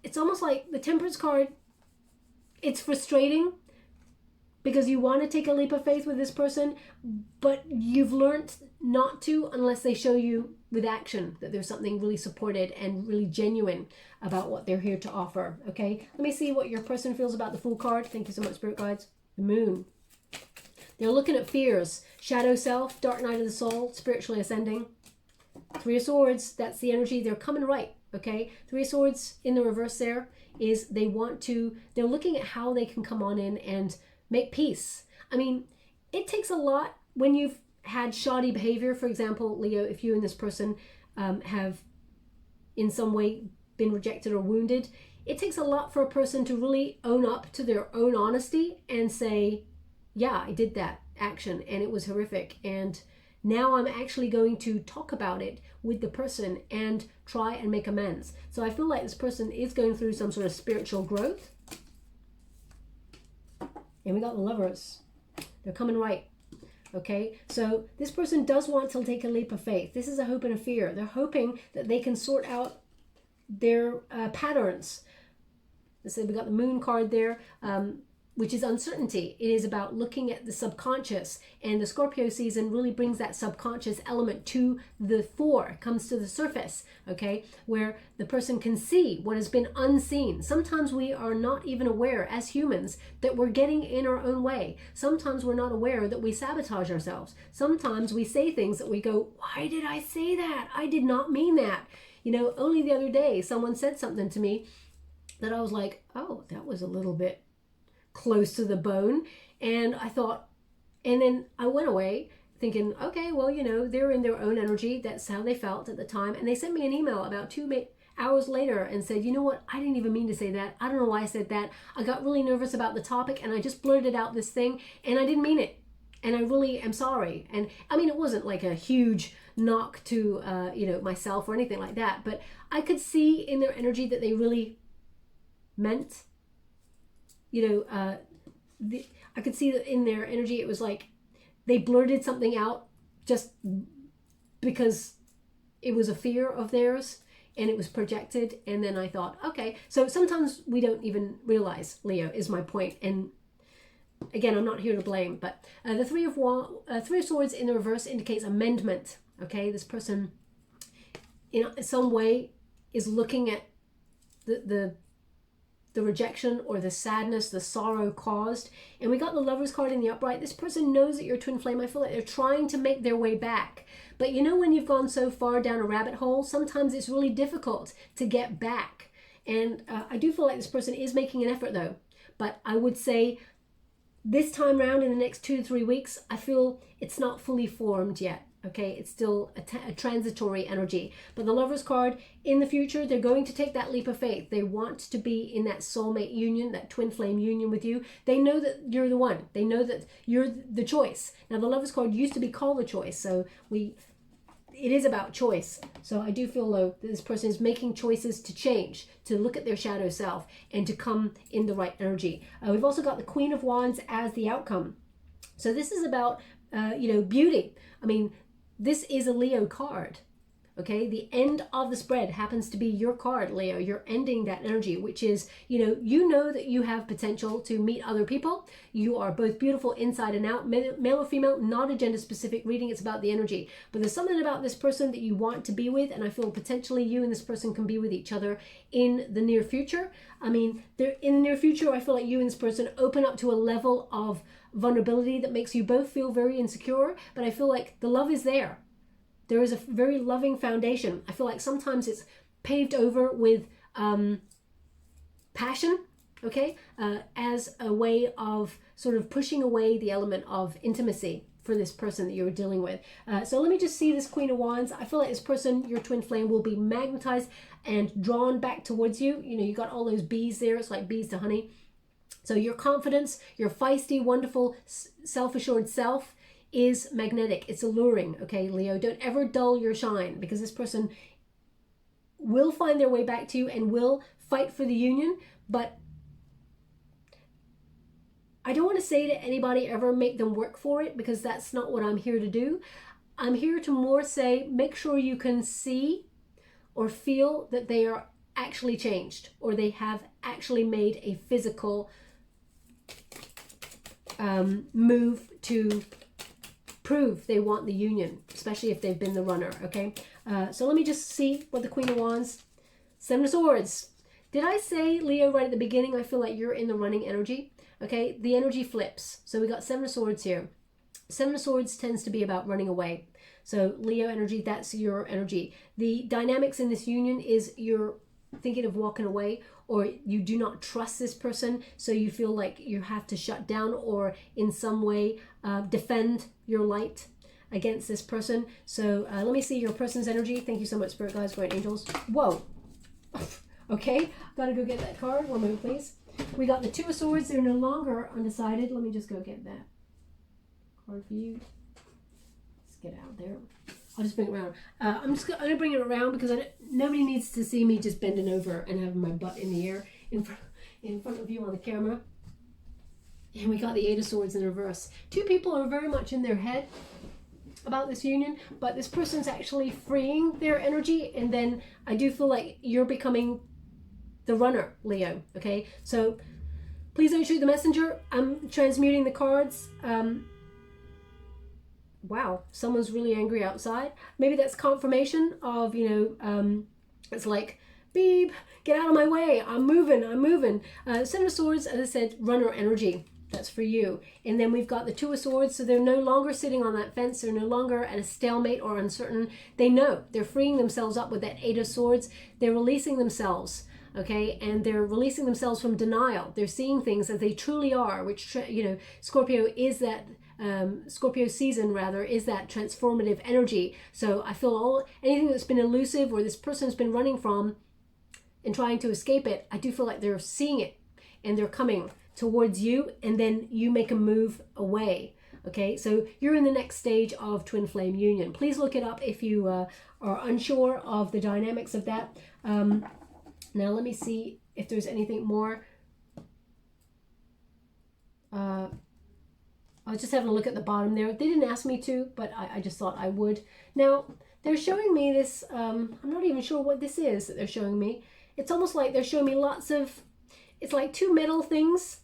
it's almost like the Temperance card, it's frustrating because you want to take a leap of faith with this person, but you've learned not to unless they show you with action that there's something really supported and really genuine about what they're here to offer. Okay, let me see what your person feels about the Fool card. Thank you so much, Spirit Guides. The Moon. They're looking at fears, shadow self, dark night of the soul, spiritually ascending. Three of Swords, that's the energy. They're coming right. Okay, Three of Swords in the reverse there is they're looking at how they can come on in and make peace. I mean, it takes a lot when you've had shoddy behavior. For example, Leo, if you and this person have in some way been rejected or wounded, it takes a lot for a person to really own up to their own honesty and say, yeah, I did that action and it was horrific, and now I'm actually going to talk about it with the person and try and make amends. So I feel like this person is going through some sort of spiritual growth. And we got the Lovers. They're coming right. Okay, so this person does want to take a leap of faith. This is a hope and a fear. They're hoping that they can sort out their patterns. So we got the Moon card there, which is uncertainty. It is about looking at the subconscious, and the Scorpio season really brings that subconscious element to the fore, comes to the surface, okay, where the person can see what has been unseen. Sometimes we are not even aware as humans that we're getting in our own way. Sometimes we're not aware that we sabotage ourselves. Sometimes we say things that we go, why did I say that? I did not mean that. You know, only the other day someone said something to me that I was like, oh, that was a little bit close to the bone. And I thought, and then I went away thinking, okay, well, you know, they're in their own energy. That's how they felt at the time. And they sent me an email about 2 hours later and said, you know what, I didn't even mean to say that. I don't know why I said that. I got really nervous about the topic and I just blurted out this thing and I didn't mean it. And I really am sorry. And I mean, it wasn't like a huge knock to, you know, myself or anything like that. But I could see in their energy that they really meant, you know, I could see that in their energy, it was like they blurted something out just because it was a fear of theirs and it was projected. And then I thought, okay, so sometimes we don't even realize, Leo, is my point. And again, I'm not here to blame, but the Three of Swords in the reverse indicates amendment. Okay, this person in some way is looking at the rejection or the sadness, the sorrow caused. And we got the Lovers card in the upright. This person knows that you're a twin flame. I feel like they're trying to make their way back. But you know, when you've gone so far down a rabbit hole, sometimes it's really difficult to get back. And I do feel like this person is making an effort though. But I would say this time around in the next 2 to 3 weeks, I feel it's not fully formed yet. Okay, it's still a transitory energy. But the Lovers card, in the future, they're going to take that leap of faith. They want to be in that soulmate union, that twin flame union with you. They know that you're the one. They know that you're the choice. Now, the Lovers card used to be called the choice. So it is about choice. So I do feel though that this person is making choices to change, to look at their shadow self and to come in the right energy. We've also got the Queen of Wands as the outcome. So this is about, you know, beauty. I mean, this is a Leo card, okay? The end of the spread happens to be your card, Leo. You're ending that energy, which is, you know that you have potential to meet other people. You are both beautiful inside and out, male or female, not a gender specific reading. It's about the energy. But there's something about this person that you want to be with, and I feel potentially you and this person can be with each other in the near future. I mean, in the near future, I feel like you and this person open up to a level of vulnerability that makes you both feel very insecure, but I feel like the love is there. There is a very loving foundation. I feel like sometimes it's paved over with passion, okay, as a way of sort of pushing away the element of intimacy for this person that you're dealing with. So let me just see this Queen of Wands. I feel like this person, your twin flame, will be magnetized and drawn back towards you. You know, you got all those bees there. It's like bees to honey. So your confidence, your feisty, wonderful, self-assured self is magnetic. It's alluring, okay, Leo? Don't ever dull your shine, because this person will find their way back to you and will fight for the union. But I don't want to say to anybody ever make them work for it, because that's not what I'm here to do. I'm here to more say, make sure you can see or feel that they are actually changed, or they have actually made a physical move to prove they want the union, especially if they've been the runner, okay? So let me just see what the Queen of Wands, Seven of Swords. Did I say, Leo, right at the beginning, I feel like you're in the running energy? Okay, the energy flips. So we got Seven of Swords here. Seven of Swords tends to be about running away. So Leo energy, that's your energy. The dynamics in this union is you're thinking of walking away, or you do not trust this person, so you feel like you have to shut down or in some way defend your light against this person. So let me see your person's energy. Thank you so much, Spirit Guides, Great Angels. Whoa. Okay, gotta go get that card. One moment, please. We got the Two of Swords. They're no longer undecided. Let me just go get that card for you. Let's get out there. I'll just bring it around. I'm gonna bring it around because nobody needs to see me just bending over and having my butt in the air in front of you on the camera. And we got the Eight of Swords in reverse. Two people are very much in their head about this union, but this person's actually freeing their energy, and then I do feel like you're becoming the runner, Leo, okay? So please don't shoot the messenger. I'm transmuting the cards. Wow, someone's really angry outside. Maybe that's confirmation of, you know, it's like, beep, get out of my way. I'm moving. Seven of Swords, as I said, runner energy. That's for you. And then we've got the Two of Swords, so they're no longer sitting on that fence. They're no longer at a stalemate or uncertain. They know they're freeing themselves up with that Eight of Swords. They're releasing themselves, okay? And they're releasing themselves from denial. They're seeing things as they truly are, which, you know, Scorpio is that, Scorpio season rather, is that transformative energy. So I feel anything that's been elusive or this person's been running from and trying to escape it, I do feel like they're seeing it and they're coming towards you, and then you make a move away. Okay, so you're in the next stage of twin flame union. Please look it up if you are unsure of the dynamics of that. Now let me see if there's anything more. I was just having a look at the bottom there. They didn't ask me to, but I just thought I would. Now they're showing me this, I'm not even sure what this is that they're showing me. It's almost like they're showing me lots of, it's like two metal things,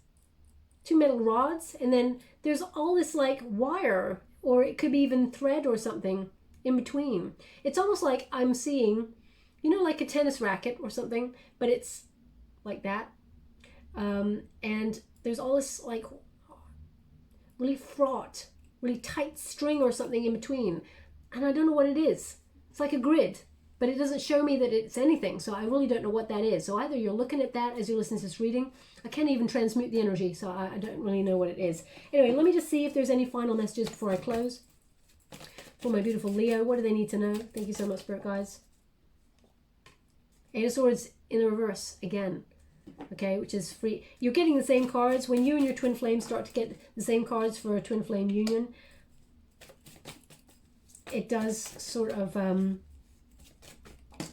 two metal rods, and then there's all this like wire, or it could be even thread or something in between. It's almost like I'm seeing, you know, like a tennis racket or something, but it's like that. And there's all this like really fraught, really tight string or something in between. And I don't know what it is. It's like a grid, but it doesn't show me that it's anything. So I really don't know what that is. So either you're looking at that as you listen to this reading. I can't even transmute the energy, so I don't really know what it is. Anyway, let me just see if there's any final messages before I close. For my beautiful Leo, what do they need to know? Thank you so much, Spirit Guides. Eight of Swords in the reverse again. Okay, which is free. You're getting the same cards. When you and your twin flame start to get the same cards for a twin flame union, it does sort of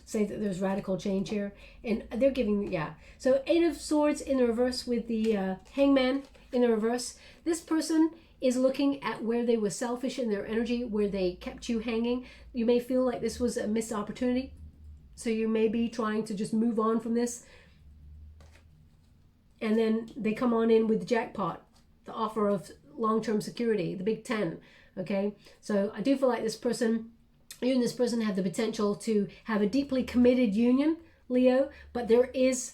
say that there's radical change here. And they're giving, yeah. So Eight of Swords in the reverse with the Hangman in the reverse. This person is looking at where they were selfish in their energy, where they kept you hanging. You may feel like this was a missed opportunity. So you may be trying to just move on from this. And then they come on in with the jackpot, the offer of long-term security, the big 10, okay? So I do feel like this person, you and this person have the potential to have a deeply committed union, Leo, but there is,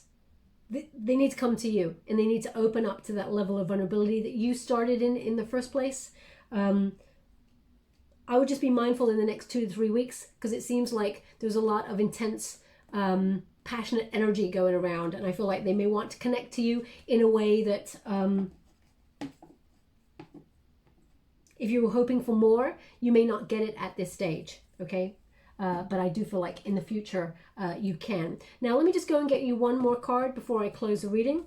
they need to come to you, and they need to open up to that level of vulnerability that you started in the first place. I would just be mindful in the next 2 to 3 weeks, because it seems like there's a lot of intense passionate energy going around, and I feel like they may want to connect to you in a way that if you were hoping for more, you may not get it at this stage, okay? But I do feel like in the future you can. Now let me just go and get you one more card before I close the reading.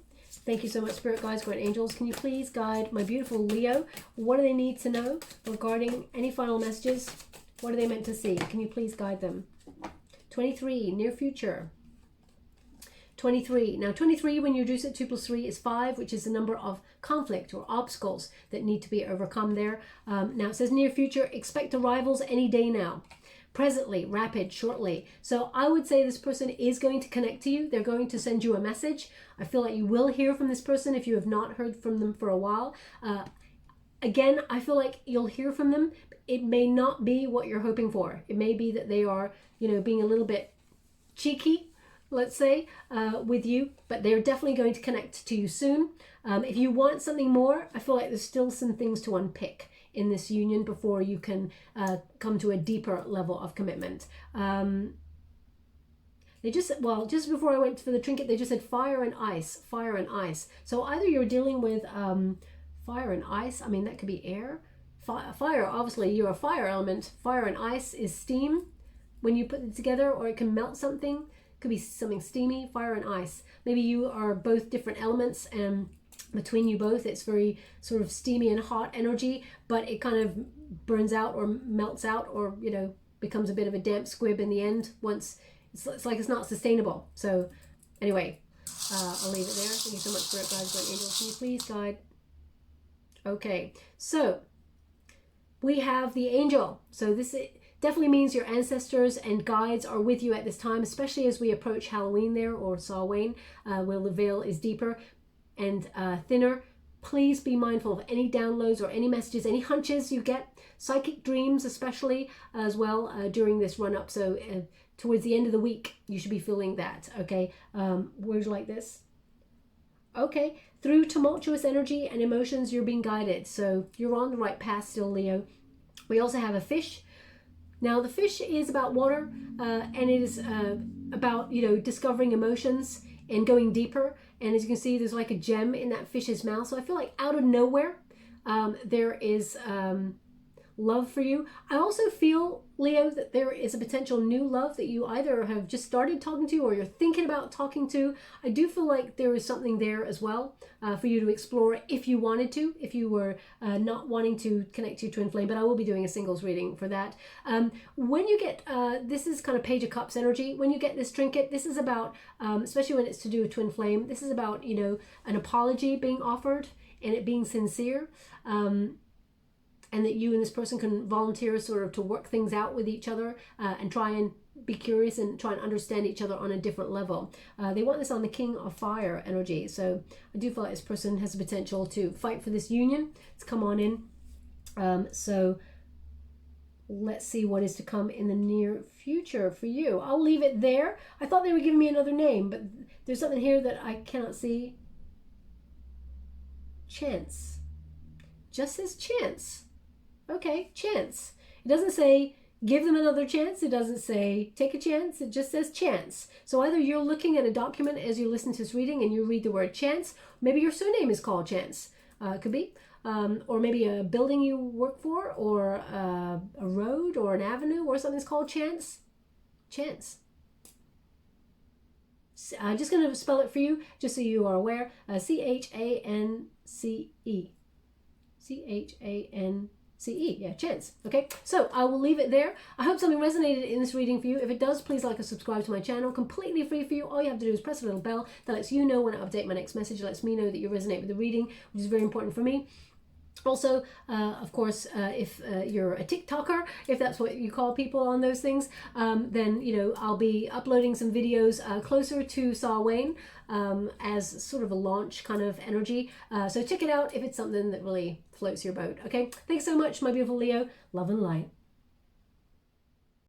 Thank you so much, Spirit Guides, Great Angels. Can you please guide my beautiful Leo? What do they need to know regarding any final messages? What are they meant to see? Can you please guide them? 23, near future. 23. Now 23, when you reduce it, 2 plus 3 is 5, which is the number of conflict or obstacles that need to be overcome there. Now it says near future, expect arrivals any day now. Presently, rapid, shortly. So I would say this person is going to connect to you. They're going to send you a message. I feel like you will hear from this person if you have not heard from them for a while. Again, I feel like you'll hear from them. It may not be what you're hoping for. It may be that they are, you know, being a little bit cheeky, let's say, with you, but they're definitely going to connect to you soon. If you want something more, I feel like there's still some things to unpick in this union before you can come to a deeper level of commitment. They just, well, just before I went for the trinket, they just said fire and ice, fire and ice. So either you're dealing with fire and ice, I mean, that could be air. Fire, obviously, you're a fire element. Fire and ice is steam when you put it together, or it can melt something. Could be something steamy, fire and ice. Maybe you are both different elements, and between you both it's very sort of steamy and hot energy, but it kind of burns out or melts out, or, you know, becomes a bit of a damp squib in the end. Once it's like it's not sustainable. So anyway, I'll leave it there. Thank you so much, Spirit Guides, Great Angels. Can you please guide? Okay, so we have the angel. So this definitely means your ancestors and guides are with you at this time, especially as we approach Halloween there, or Samhain, where the veil is deeper and thinner. Please be mindful of any downloads or any messages, any hunches you get, psychic dreams especially as well during this run up. So towards the end of the week, you should be feeling that, okay? Words like this. Okay, through tumultuous energy and emotions, you're being guided. So you're on the right path still, Leo. We also have a fish. Now the fish is about water, and it is about, you know, discovering emotions and going deeper. And as you can see, there's like a gem in that fish's mouth. So I feel like out of nowhere, there is love for you. I also feel, Leo, that there is a potential new love that you either have just started talking to or you're thinking about talking to. I do feel like there is something there as well for you to explore if you wanted to, if you were not wanting to connect to your twin flame, but I will be doing a singles reading for that. When you get, this is kind of Page of Cups energy. When you get this trinket, this is about, especially when it's to do with twin flame, this is about, you know, an apology being offered and it being sincere. And that you and this person can volunteer sort of to work things out with each other and try and be curious and try and understand each other on a different level. They want this on the King of Fire energy. So I do feel like this person has the potential to fight for this union. Let's come on in. So let's see what is to come in the near future for you. I'll leave it there. I thought they were giving me another name, but there's something here that I cannot see. Chance. Just says chance. Okay, chance. It doesn't say give them another chance. It doesn't say take a chance. It just says chance. So either you're looking at a document as you listen to this reading and you read the word chance. Maybe your surname is called Chance. It could be. Or maybe a building you work for, or a road or an avenue or something's called Chance. Chance. I'm just going to spell it for you just so you are aware. C-H-A-N-C-E. C-H-A-N-C-E. Yeah, chance. Okay, so I will leave it there. I hope something resonated in this reading for you. If it does, please like and subscribe to my channel. Completely free for you. All you have to do is press a little bell that lets you know when I update my next message. It lets me know that you resonate with the reading, which is very important for me. Also, of course, if you're a TikToker, if that's what you call people on those things, then, you know, I'll be uploading some videos closer to Samhain as sort of a launch kind of energy. So check it out if it's something that really floats your boat. Okay, thanks so much, my beautiful Leo. Love and light.